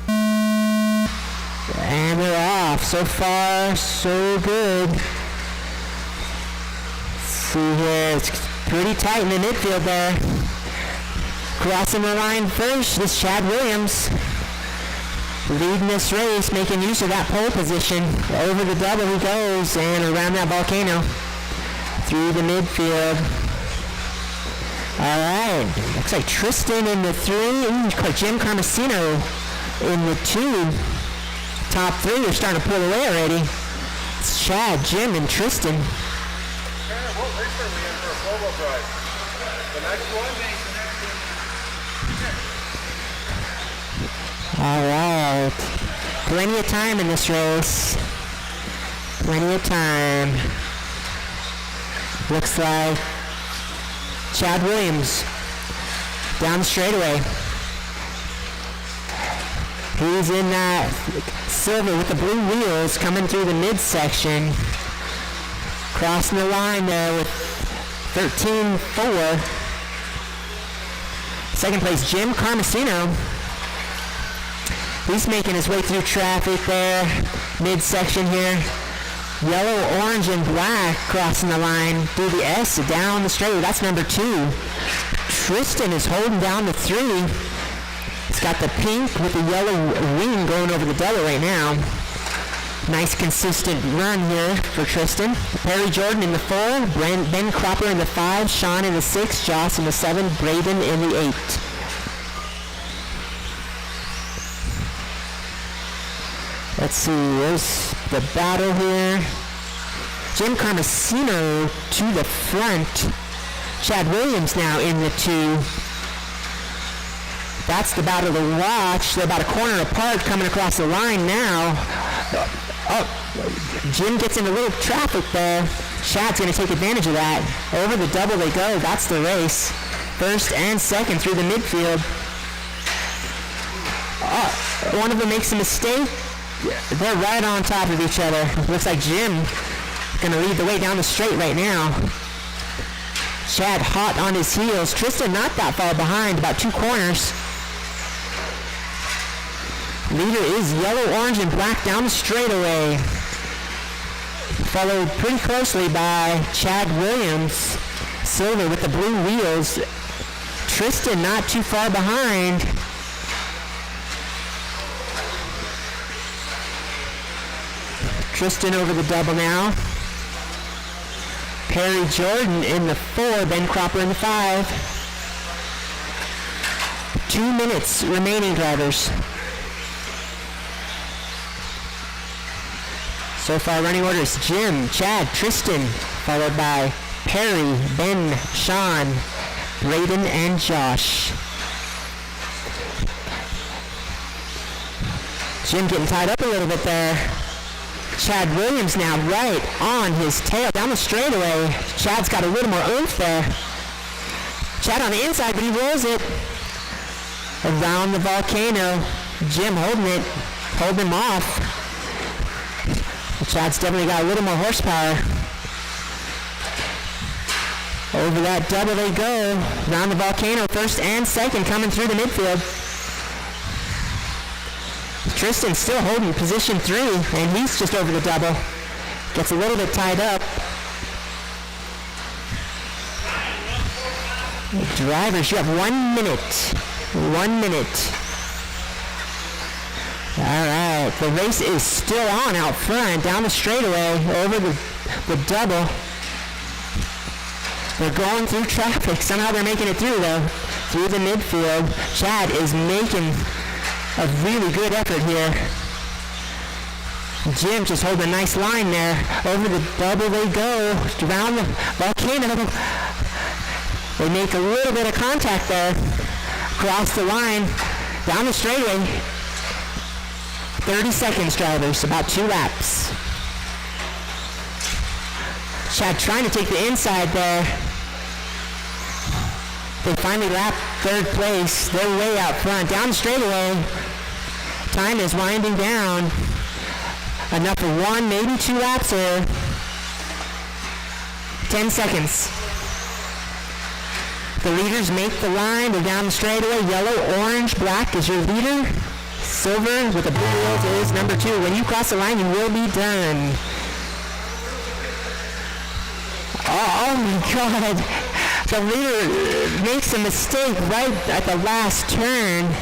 And they're off. So far, so good. Let's see here. It's pretty tight in the midfield there. Crossing the line first is Chad Williams. Leading this race, making use of that pole position. Over the double he goes, and around that volcano. Through the midfield. All right, looks like Tristan in the 3, Jim Carmosino in the 2. Top 3 are starting to pull away already. It's Chad, Jim, and Tristan. What race are we in for a Volvo prize? The next one? All right, plenty of time in this race. Plenty of time. Looks like Chad Williams down the straightaway. He's in that silver with the blue wheels coming through the midsection. Crossing the line there with 13-4. Second place, Jim Carmosino. He's making his way through traffic there, midsection here. Yellow, orange, and black crossing the line through the S down the straightaway. That's number 2. Tristan is holding down the 3. He's got the pink with the yellow wing going over the double right now. Nice consistent run here for Tristan. Perry Jordan in the 4, Ben Cropper in the 5, Sean in the 6, Joss in the 7, Braden in the 8. Let's see, there's the battle here. Jim Carmosino to the front. Chad Williams now in the 2. That's the battle to watch. They're about a corner apart coming across the line now. Oh, Jim gets in a little traffic there. Chad's going to take advantage of that. Over the double they go. That's the race. First and second through the midfield. One of them makes a mistake. They're right on top of each other. Looks like Jim going to lead the way down the straight right now. Chad hot on his heels. Tristan not that far behind, about 2 corners. Leader is yellow, orange, and black down the straightaway. Followed pretty closely by Chad Williams. Silver with the blue wheels. Tristan not too far behind. Tristan over the double now. Perry Jordan in the 4, Ben Cropper in the 5. 2 minutes remaining, drivers. So far running orders, Jim, Chad, Tristan, followed by Perry, Ben, Sean, Braden, and Josh. Jim getting tied up a little bit there. Chad Williams now right on his tail down the straightaway. Chad's got a little more oomph there. Chad on the inside, but he rolls it around the volcano. Jim holding it, holding him off. Chad's definitely got a little more horsepower. Over that double they go. Around the volcano, first and second coming through the midfield. Tristan still holding position 3, and he's just over the double. Gets a little bit tied up. Drivers, you have 1 minute. 1 minute. All right, the race is still on out front, down the straightaway, over the double. They're going through traffic. Somehow they're making it through, though, through the midfield. Chad is making a really good effort here. Jim just holding a nice line there. Over the double they go. Around the volcano. They make a little bit of contact there. Cross the line. Down the straightaway. 30 seconds, drivers. About 2 laps. Chad trying to take the inside there. They finally lap 3rd place. They're way out front. Down the straightaway. Time is winding down. Enough for 1, maybe 2 laps here. 10 seconds. The leaders make the line. They're down the straightaway. Yellow, orange, black is your leader. Silver with a blue wheel is number 2. When you cross the line, you will be done. Oh my God. The leader makes a mistake right at the last turn.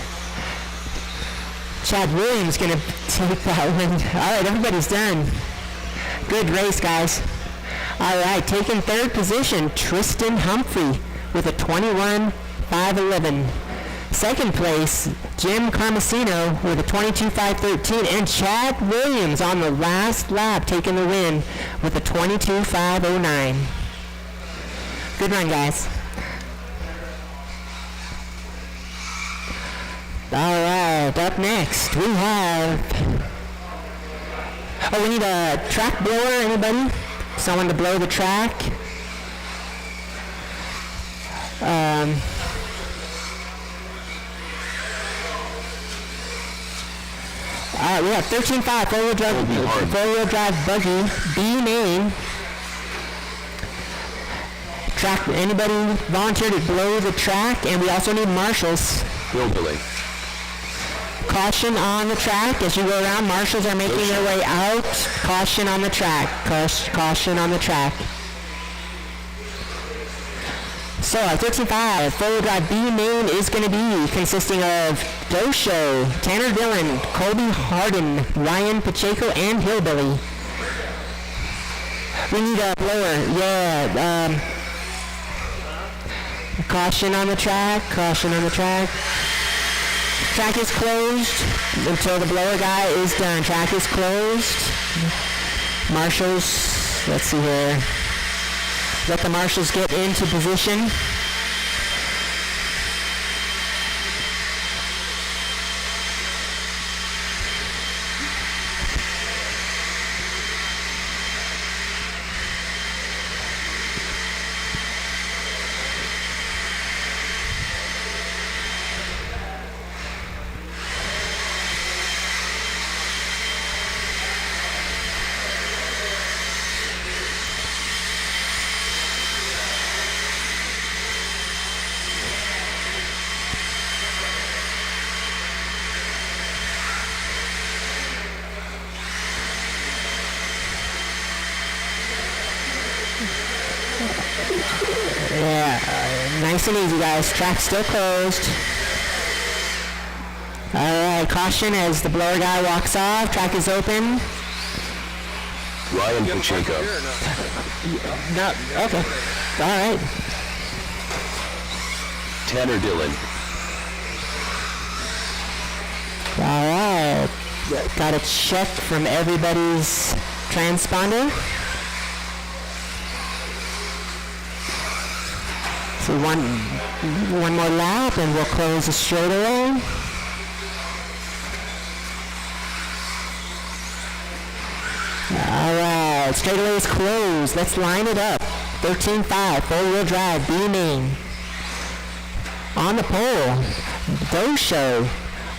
Chad Williams going to take that one. All right, everybody's done. Good race, guys. All right, taking 3rd position, Tristan Humphrey with a 21.511. 2nd place, Jim Carmesino with a 22.513. And Chad Williams on the last lap taking the win with a 22.509. Good run, guys. All right, up next we have... Oh, we need a track blower, anybody? Someone to blow the track? All right, we have 13.5 four-wheel drive buggy, B main. Track, anybody volunteer to blow the track? And we also need marshals. Hillbilly. Caution on the track as you go around. Marshals are making their way out. Caution on the track. Caution on the track. So our 13.5 four-wheel drive B main is going to be consisting of Dosho, Tanner Dillon, Colby Harden, Ryan Pacheco, and Hillbilly. We need a blower. Yeah. Caution on the track. Caution on the track. Track is closed until the blower guy is done. Track is closed. Marshals, let's see here. Let the marshals get into position. Nice and easy, guys. Track's still closed. All right, caution as the blower guy walks off. Track is open. Ryan Pacheco. No, okay. All right. Tanner Dillon. All right. Got a check from everybody's transponder. So one more lap and we'll close the straightaway. right, straightaway is closed. Let's line it up. 13.5, four-wheel drive, B main. On the pole, Doe Show.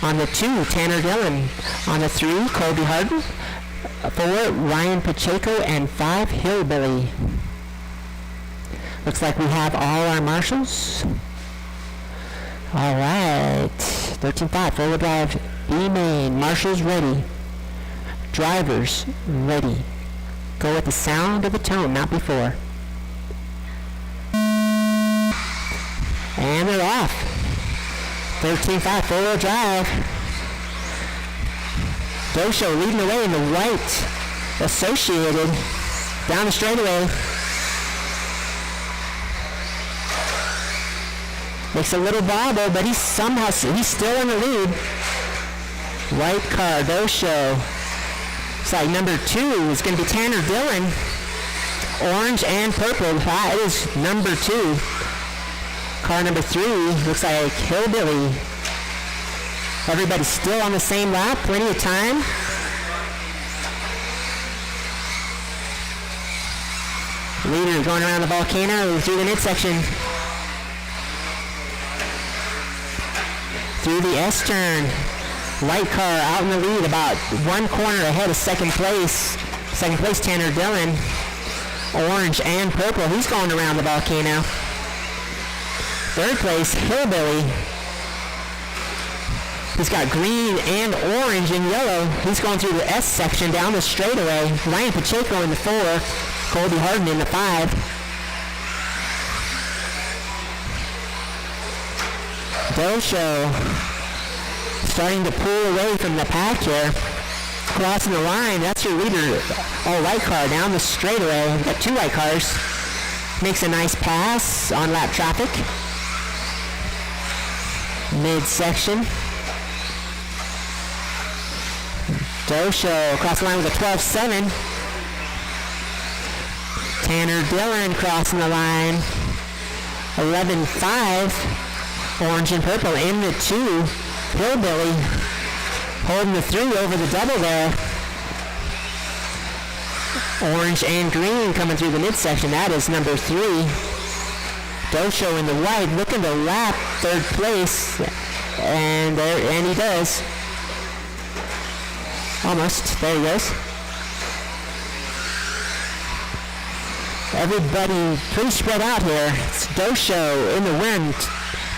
On the 2, Tanner Dillon. On the 3, Colby Harden. 4, Ryan Pacheco. And 5, Hillbilly. Looks like we have all our marshals. All right, 13.5, four-wheel drive, B main. Marshals ready. Drivers ready. Go with the sound of the tone, not before. And they're off. 13.5, four-wheel drive. Doe Show leading the way in the white Associated. Down the straightaway. Makes a little bobble, but he's still in the lead. White car, Doe Show. Looks like number 2 is going to be Tanner Dillon. Orange and purple. That is number 2. Car number 3 looks like Hillbilly. Everybody's still on the same lap. Plenty of time. Leader going around the volcano through the midsection. Through the S-turn. White car out in the lead, about 1 corner ahead of second place. Second place, Tanner Dillon. Orange and purple. He's going around the volcano. Third place, Hillbilly. He's got green and orange and yellow. He's going through the S section down the straightaway. Ryan Pacheco in the 4. Colby Harden in the 5. Doe Show starting to pull away from the pack here. Crossing the line, that's your leader. All white car down the straightaway. We've got 2 white cars. Makes a nice pass on lap traffic. Midsection. Doe Show across the line with a 12.7. Tanner Dillon crossing the line. 11.5. Orange and purple in the 2. Hillbilly holding the 3 over the double there. Orange and green coming through the midsection. That is number 3. Doe Show in the white looking to lap third place. And he does. Almost. There he goes. Everybody pretty spread out here. It's Doe Show in the win.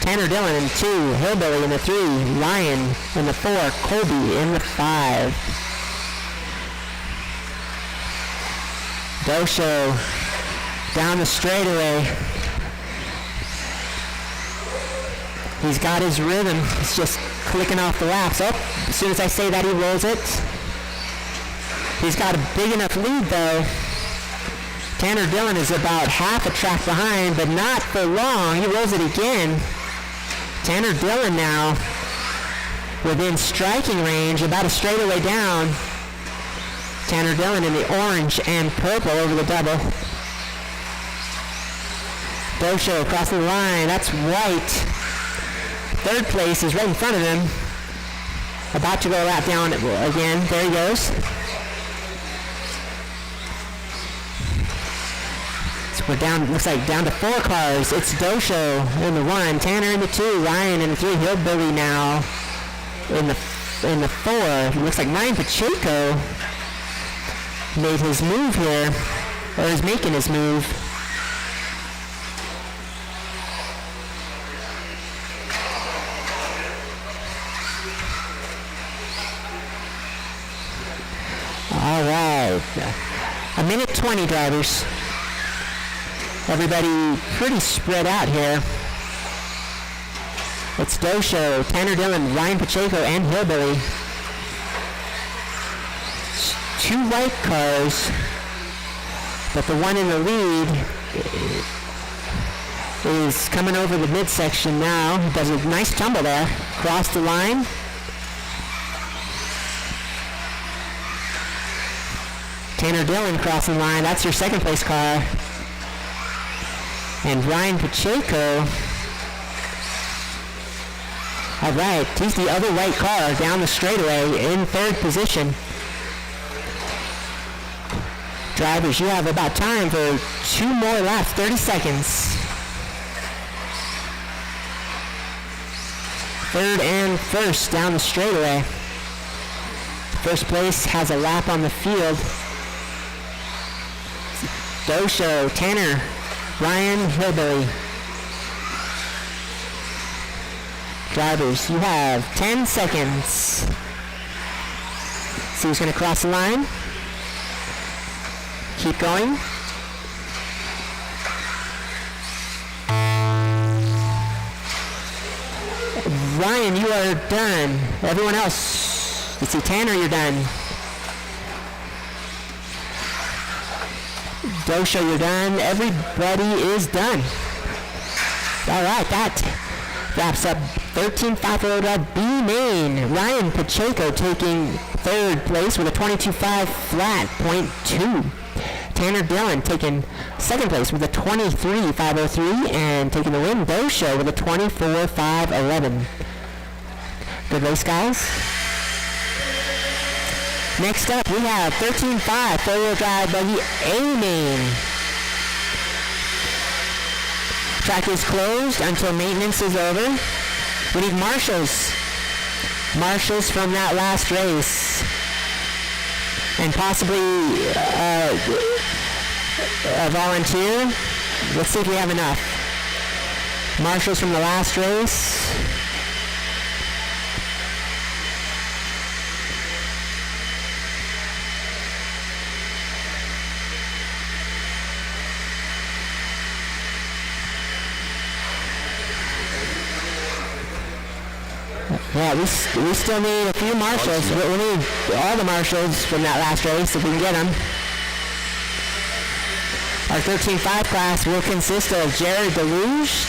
Tanner Dillon in 2, Hillbilly in the 3, Ryan in the 4, Colby in the 5. Doe Show down the straightaway. He's got his rhythm. He's just clicking off the laps. Oh, as soon as I say that, he rolls it. He's got a big enough lead, though. Tanner Dillon is about half a track behind, but not for long. He rolls it again. Tanner Dillon now within striking range, about a straightaway down. Tanner Dillon in the orange and purple over the double. Doe Show crossing the line. That's white. Third place is right in front of him. About to go a lap down again. There he goes. We're down, looks like down to 4 cars. It's Doe Show in the 1, Tanner in the 2, Ryan in the 3, Hillbilly now in the 4. It looks like Ryan Pacheco made his move here, or is making his move. All right, a minute 20, drivers. Everybody pretty spread out here. It's Doe Show, Tanner Dillon, Ryan Pacheco, and Hillbilly. 2 white cars, but the one in the lead is coming over the midsection now. Does a nice tumble there. Cross the line. Tanner Dillon crossing the line. That's your second place car. And Ryan Pacheco, all right, he's the other white car down the straightaway in third position. Drivers, you have about time for 2 more laps, 30 seconds. Third and first down the straightaway. First place has a lap on the field. Dosho, Tanner, Ryan, Hillbilly. Drivers, you have 10 seconds. See who's going to cross the line. Keep going. Ryan, you are done. Everyone else, you see Tanner, you're done. Dosho, you're done. Everybody is done. All right, that wraps up 13-5 Aurora B main. Ryan Pacheco taking third place with a 22.5 flat, .2. Tanner Dillon taking second place with a 23.503 and taking the win. Dosho with a 24.511. Good race, guys. Next up, we have 13.5 four-wheel drive buggy A main. Track is closed until maintenance is over. We need marshals. Marshals from that last race. And possibly a volunteer. Let's see if we have enough. Marshals from the last race. Yeah, we still need a few marshals. We need all the marshals from that last race if we can get them. Our 13.5 class will consist of Jared DeLuge,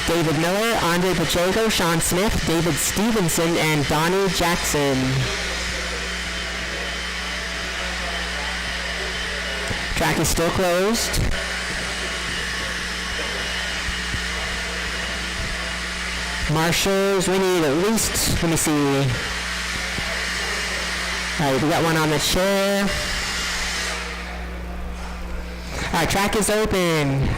David Miller, Andre Pacheco, Sean Smith, David Stevenson, and Donnie Jackson. Track is still closed. Marshals, we need at least, let me see. All right, we got one on the chair. All right, track is open.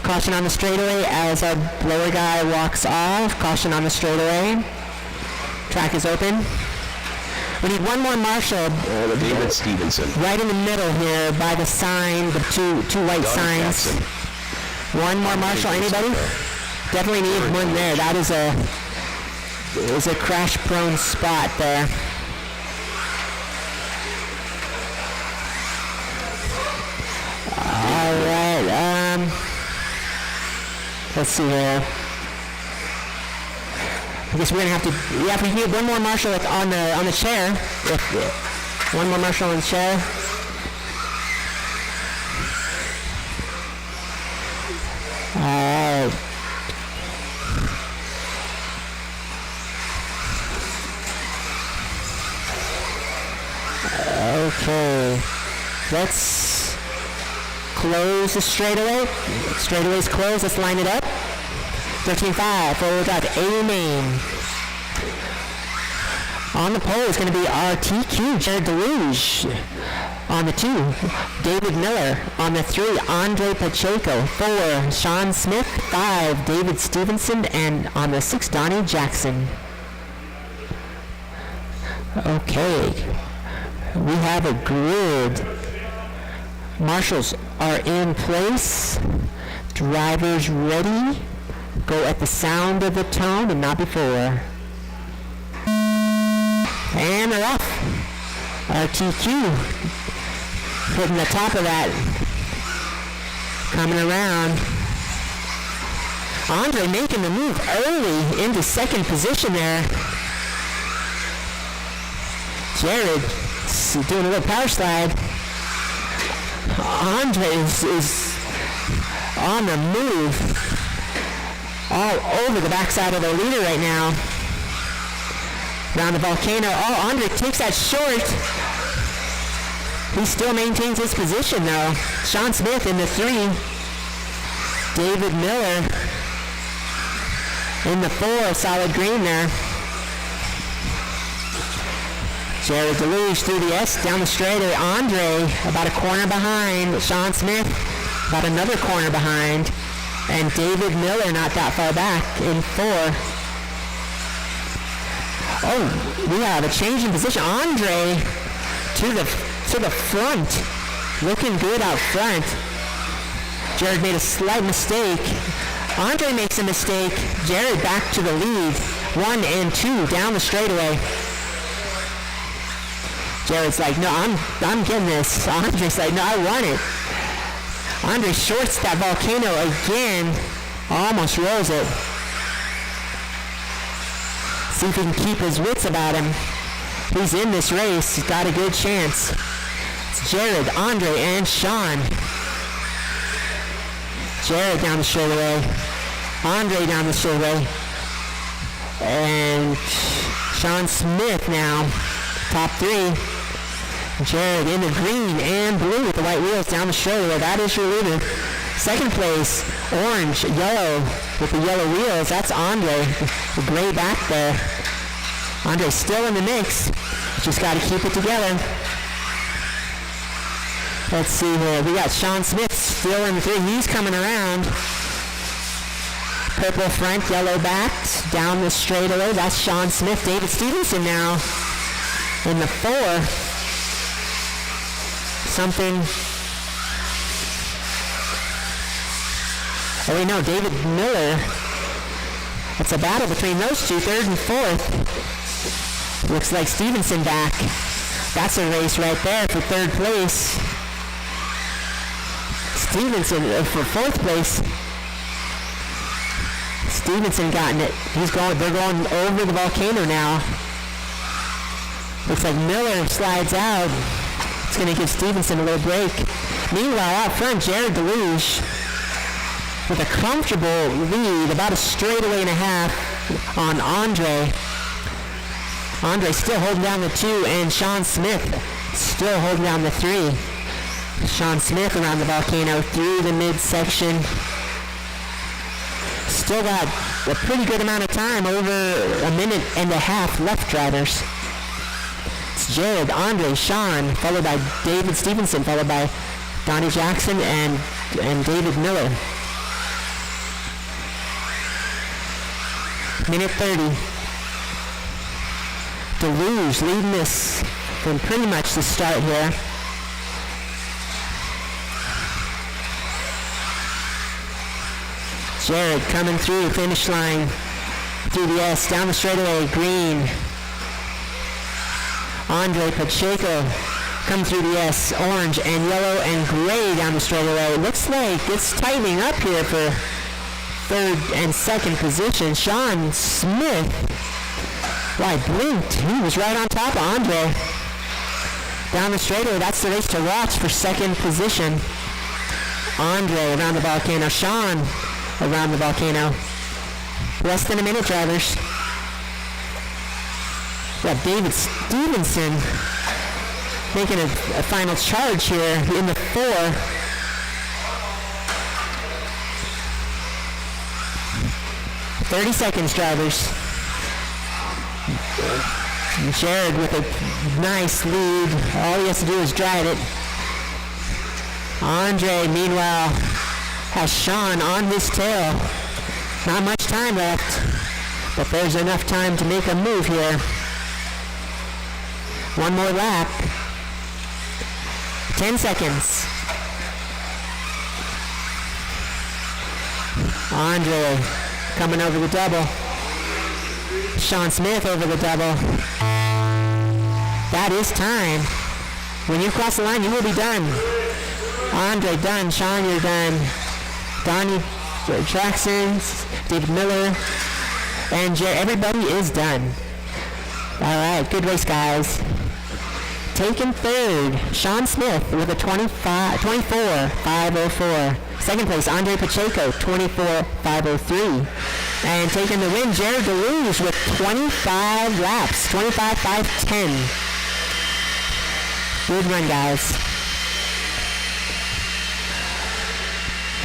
Caution on the straightaway as our blower guy walks off. Caution on the straightaway. Track is open. We need one more marshal. David Stevenson. Right in the middle here by the sign, the two white signs. Jackson. One more marshal, anybody? Definitely need one there. That is a crash-prone spot there. All right. Let's see here. I guess we're gonna have to. Yeah, we need one more marshal on the chair. One more marshal on the chair. All right. Okay, let's close the straightaway. Straightaway's closed, let's line it up. 13.5, four-wheel drive, A main. On the pole is going to be our TQ, Jared DeLuge. On the 2, David Miller. On the 3, Andre Pacheco. 4, Sean Smith. 5, David Stevenson. And on the 6, Donnie Jackson. Okay. We have a grid. Marshals are in place. Drivers ready. Go at the sound of the tone and not before. And they're off. Our TQ putting the top of that. Coming around. Andre making the move early into second position there. Jared doing a little power slide. Andre is on the move all over the backside of the leader right now. Around the volcano. Oh, Andre takes that short. He still maintains his position though. Sean Smith in the 3. David Miller in the 4. Solid green there. Jared Deluge through the S, down the straightaway. Andre about a corner behind. Sean Smith about another corner behind. And David Miller not that far back in 4. Oh, we have a change in position. Andre to the front. Looking good out front. Jared made a slight mistake. Andre makes a mistake. Jared back to the lead. 1 and 2 down the straightaway. Jared's like, no, I'm getting this. Andre's like, no, I want it. Andre shorts that volcano again. Almost rolls it. See if he can keep his wits about him. He's in this race. He's got a good chance. It's Jared, Andre, and Sean. Jared down the straightaway. Andre down the straightaway. And Sean Smith now, top 3. Jared in the green and blue with the white wheels down the straightaway. That is your leader. Second place, orange, yellow with the yellow wheels. That's Andre, the gray back there. Andre's still in the mix. Just got to keep it together. Let's see here. We got Sean Smith still in the 3. He's coming around. Purple front, yellow back, down the straightaway. That's Sean Smith. David Stevenson now in the 4. Something. Oh wait, no, David Miller. It's a battle between those two, 3rd and 4th. Looks like Stevenson back. That's a race right there for 3rd place. Stevenson for 4th place. Stevenson gotten it. They're going over the volcano now. Looks like Miller slides out. It's going to give Stevenson a little break. Meanwhile, out front, Jared Deluge with a comfortable lead, about a straightaway and a half on Andre. Andre still holding down the 2, and Sean Smith still holding down the 3. Sean Smith around the volcano through the midsection. Still got a pretty good amount of time, over a minute and a half left, drivers. It's Jared, Andre, Sean, followed by David Stevenson, followed by Donnie Jackson and David Miller. Minute 30. Deluge leading this from pretty much the start here. Jared coming through the finish line, through the S, down the straightaway, green. Andre Pacheco coming through the S, orange and yellow and gray down the straightaway. Looks like it's tightening up here for 3rd and 2nd position. Sean Smith, well, I blinked. He was right on top of Andre. Down the straightaway, that's the race to watch for 2nd position. Andre around the volcano. Sean around the volcano. Less than a minute, drivers. We got David Stevenson making a final charge here in the 4. "30 seconds, drivers." Jared with a nice lead. All he has to do is drive it. Andre, meanwhile, has Sean on his tail. Not much time left, but there's enough time to make a move here. One more lap. 10 seconds. Andre coming over the double. Sean Smith over the double. That is time. When you cross the line, you will be done. Andre done. Sean, you're done. Donnie Jackson, David Miller, and everybody is done. All right, good race, guys. Taking 3rd, Sean Smith with a 24.504. Second place, Andre Pacheco, 24.503. And taking the win, Jared Deluge with 25 laps, 25.510. Good run, guys.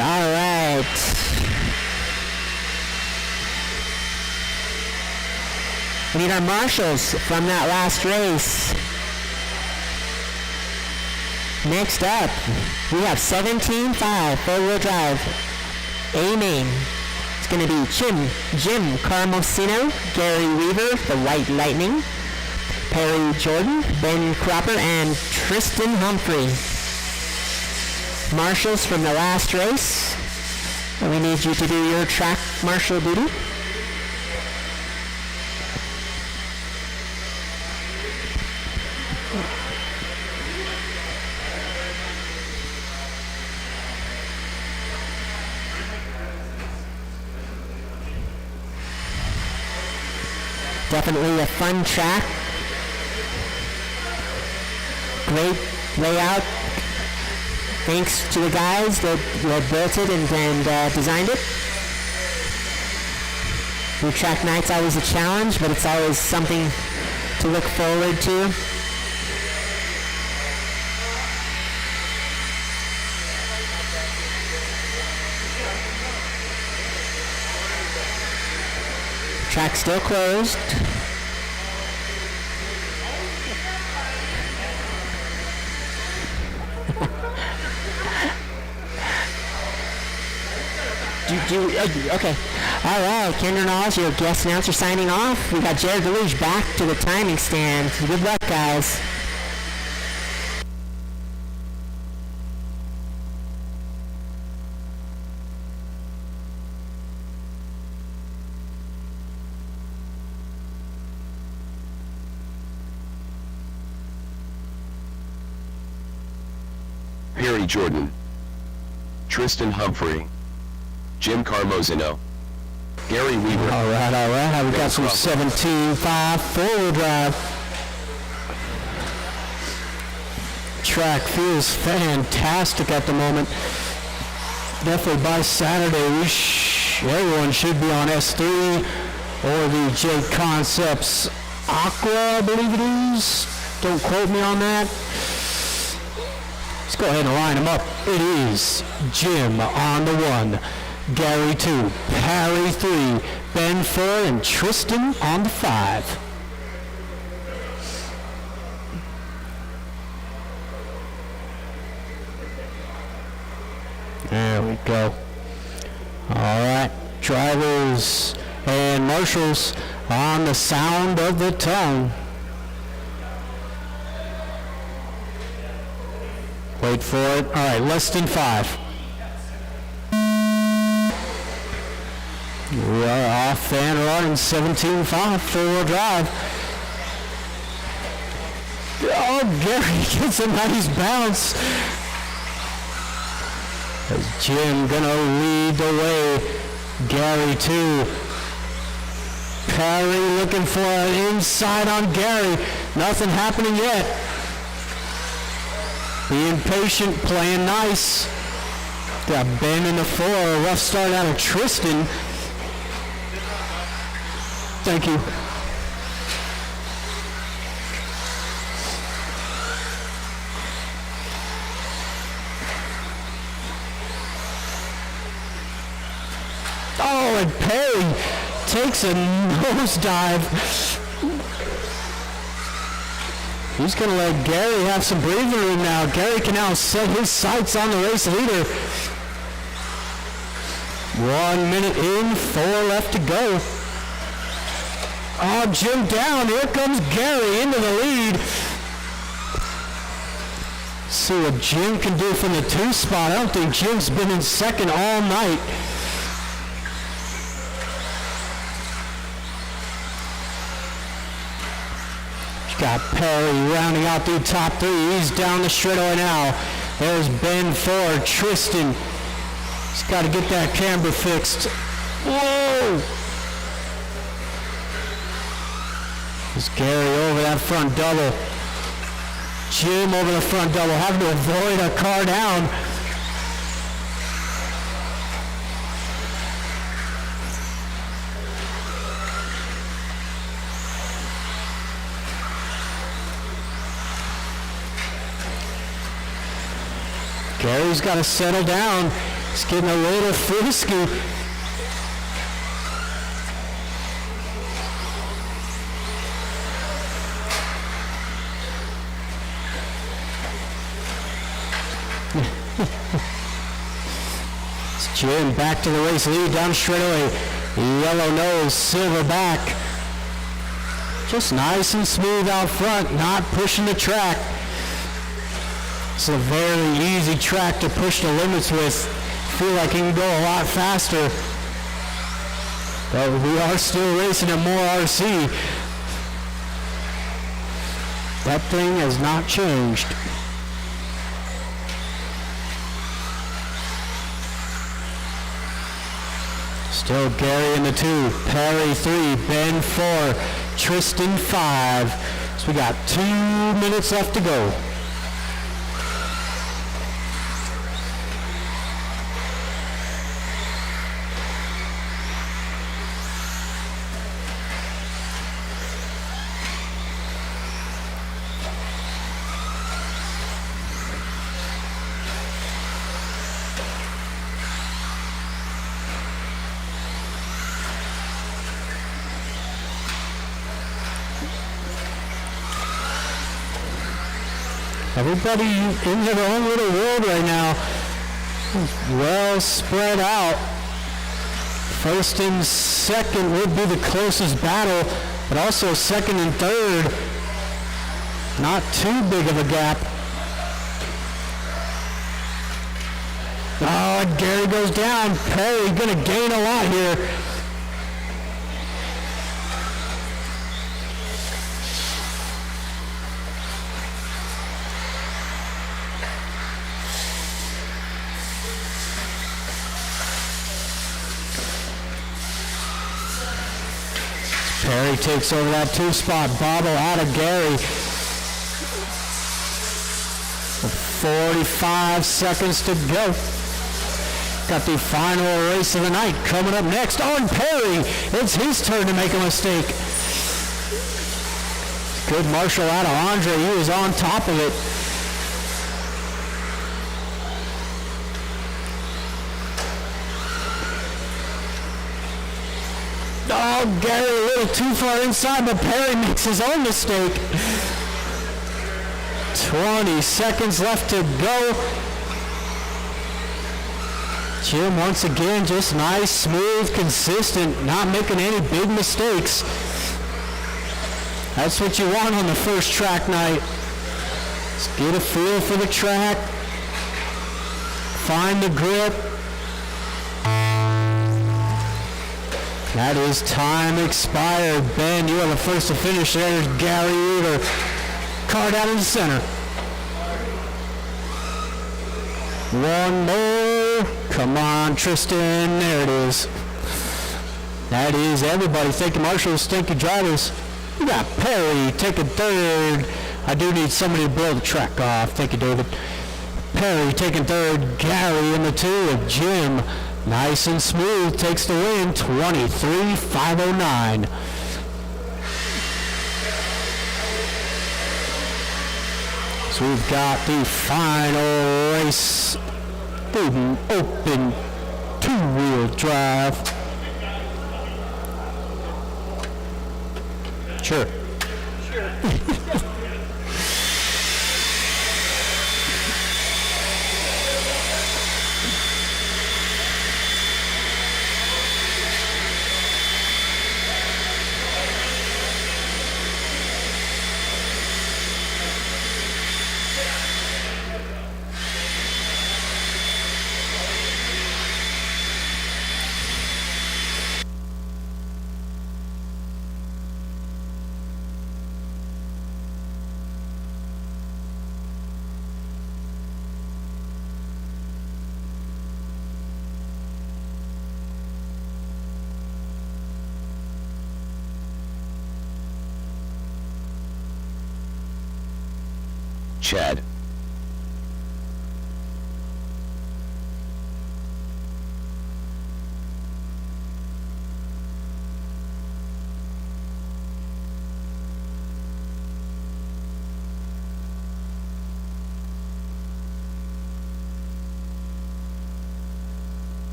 All right. We need our marshals from that last race. Next up, we have 17.5 four-wheel drive. A main. It's going to be Jim Carmosino, Gary Weaver, the White Lightning, Perry Jordan, Ben Cropper, and Tristan Humphrey. Marshals from the last race. We need you to do your track marshal duty. Definitely a fun track. Great layout. Thanks to the guys that built it and designed it. New track night's always a challenge, but it's always something to look forward to. Track's still closed. Okay. All right, Kendra Knowles, your guest announcer signing off. We got Jared Deluge back to the timing stand. Good luck, guys. Perry Jordan, Tristan Humphrey, Jim Carmosino, Gary Weaver. All right. We got some 17.5 four-wheel drive. Track feels fantastic at the moment. Definitely by Saturday, everyone should be on S3 or the J Concepts Aqua, I believe it is. Don't quote me on that. Let's go ahead and line them up. It is Jim on the 1, Gary 2, Harry 3, Ben 4, and Tristan on the 5. There we go. All right, drivers and marshals on the sound of the tongue. Wait for it. All right, less than 5. We are off and running 17.5 four-wheel drive. Oh, Gary gets a nice bounce. As Jim gonna lead the way. Gary 2. Perry looking for an inside on Gary. Nothing happening yet. Being patient, playing nice. Got Ben in the 4. A rough start out of Tristan. Thank you. Oh, and Perry takes a nosedive. He's going to let Gary have some breathing room now. Gary can now set his sights on the race leader. 1 minute in, 4 left to go. Oh, Jim down. Here comes Gary into the lead. See what Jim can do from the 2 spot. I don't think Jim's been in second all night. Got Perry rounding out the top 3. He's down the straightaway now. There's Ben 4. Tristan. He's got to get that camber fixed. Whoa! There's Gary over that front double. Jim over the front double. Having to avoid a car down. Gary's got to settle down. He's getting a little frisky. Jim back to the race lead down straightaway. Yellow nose, silver back. Just nice and smooth out front, not pushing the track. It's a very easy track to push the limits with. Feel like it can go a lot faster. But we are still racing at MHOR RC. That thing has not changed. Still Gary in the 2, Perry 3, Ben 4, Tristan 5. So we got 2 minutes left to go. Everybody in their own little world right now. Well spread out. First and second would be the closest battle, but also second and third. Not too big of a gap. Oh, and Gary goes down. Perry gonna gain a lot here. Perry takes over that 2 spot. Bobble out of Gary. 45 seconds to go. Got the final race of the night coming up next on Perry. It's his turn to make a mistake. Good marshal out of Andre. He was on top of it. Oh, Gary a little too far inside, but Perry makes his own mistake. 20 seconds left to go. Jim once again just nice, smooth, consistent, not making any big mistakes. That's what you want on the first track night. Just get a feel for the track. Find the grip. That is time expired. Ben, you are the first to finish. There's Gary Reuter. Car down in the center. One more. Come on, Tristan. There it is. That is everybody. Thank you, marshals. Thank you, drivers. We got Perry taking third. I do need somebody to blow the track off. Thank you, David. Perry taking third. Gary in the 2 with Jim. Nice and smooth, takes the win, 23,509. So we've got the final race, the open 2-wheel drive. Sure. Chad.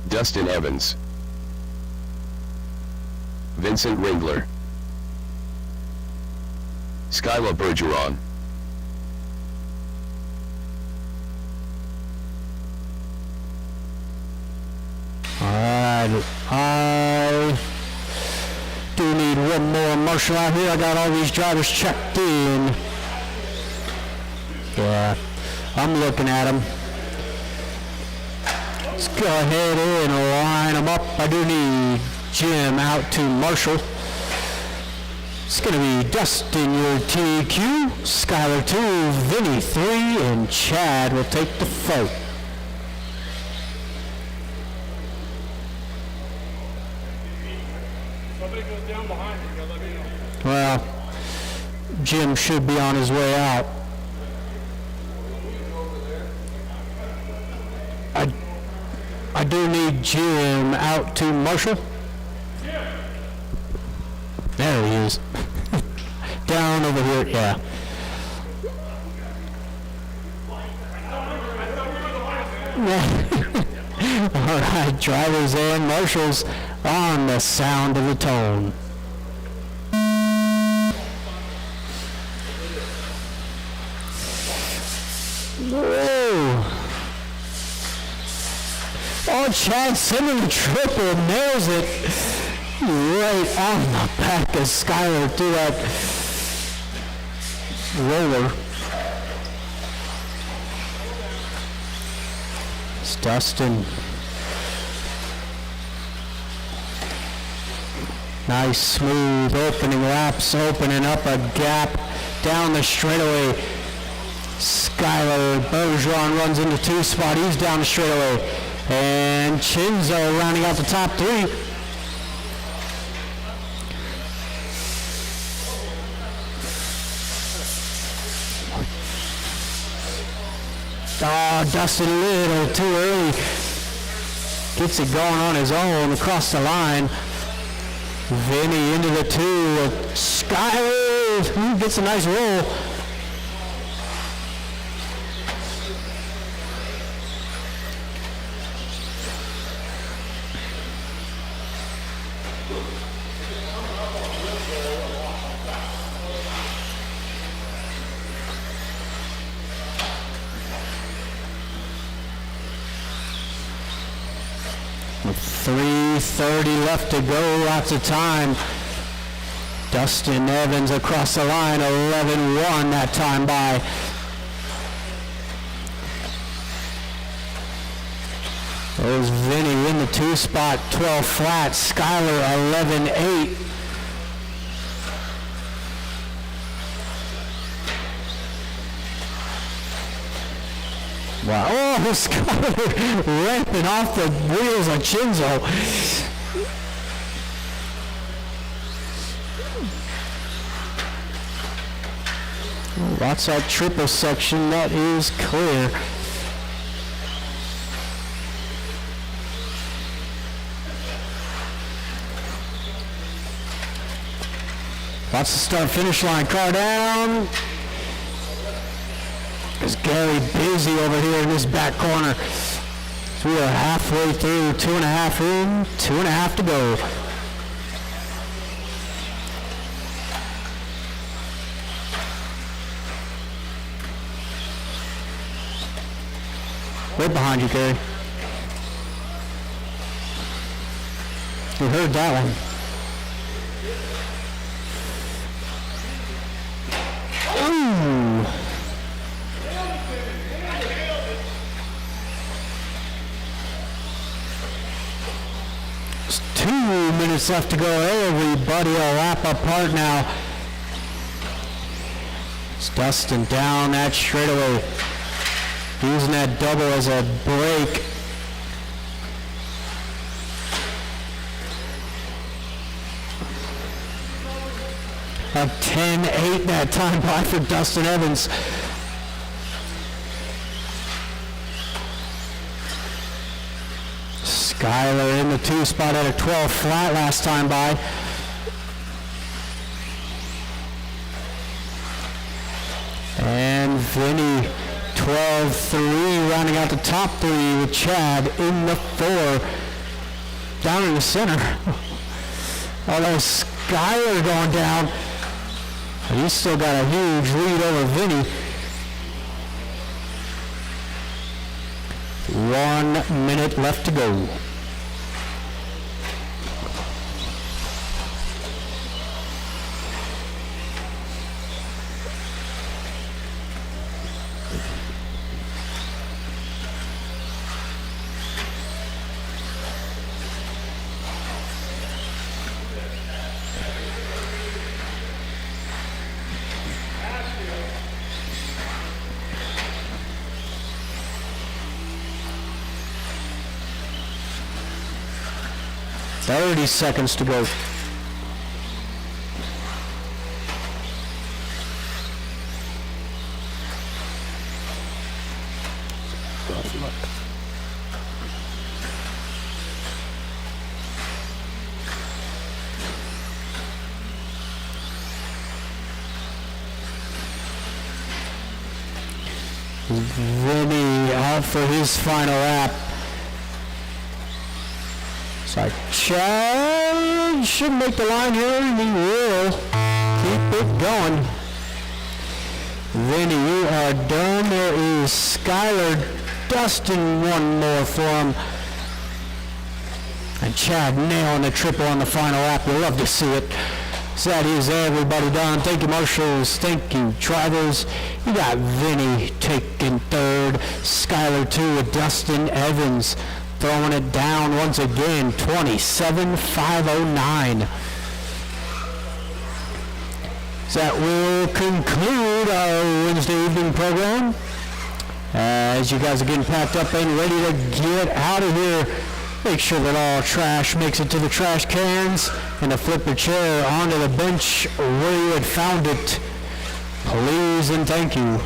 Dustin Evans, Vincent Ringler, Skyla Bergeron, Alright, I do need one more marshal out here. I got all these drivers checked in. Yeah, I'm looking at them. Let's go ahead and line them up. I do need Jim out to Marshall. It's going to be Dustin, your TQ, Skylar 2, Vinny 3, and Chad will take the vote. Somebody goes down behind you, let me know. Well, Jim should be on his way out. I do need Jim out to Marshall. There he is. Down over here, yeah. All right, drivers and marshals on the sound of the tone. Whoa. Oh, Chad Simmons triple nails it right on the back of Skylar through that roller. It's Dustin. Nice smooth opening laps, opening up a gap down the straightaway. Skylar Bergeron runs into two spot. He's down the straightaway. And Chinzo rounding out the top three. Oh, Dustin a little too early. Gets it going on his own across the line. Vinny into the two. Skylar gets a nice roll. With 3:30 left to go, lots of time. Dustin Evans across the line, 11-1 that time by. There's Vinny in the two spot, 12 flat. Skylar 11-8. Wow, oh, Skylar ramping off the wheels of Chinzo. Oh, lots of that triple section, that is clear. Lots of start-finish line, car down. Is Gary busy over here in this back corner. So we are halfway through, 2.5 in, 2.5 to go. Right behind you, Gary. You heard that one. Ooh. It's 2 minutes left to go. Everybody a lap apart now. It's Dustin down that straightaway. Using that double as a brake. A 10-8 that time by for Dustin Evans. Skylar in the 2 spot at a 12 flat last time by. And Vinny 12-3 rounding out the top 3 with Chad in the 4. down in the center. Although Skyler going down, he's still got a huge lead over Vinny. 1 minute left to go. .30 seconds to go. Vinny out for his final lap. So Chad should make the line here, and he will keep it going. Vinny, you are done. There is Skyler Dustin, one more for him. And Chad nailing the triple on the final lap. We love to see it. So that is everybody done. Thank you, marshals. Thank you, drivers. You got Vinny taking third. Skyler 2 with Dustin Evans throwing it down once again, 27,509. So that will conclude our Wednesday evening program. As you guys are getting packed up and ready to get out of here, make sure that all trash makes it to the trash cans and to flip your chair onto the bench where you had found it. Please and thank you.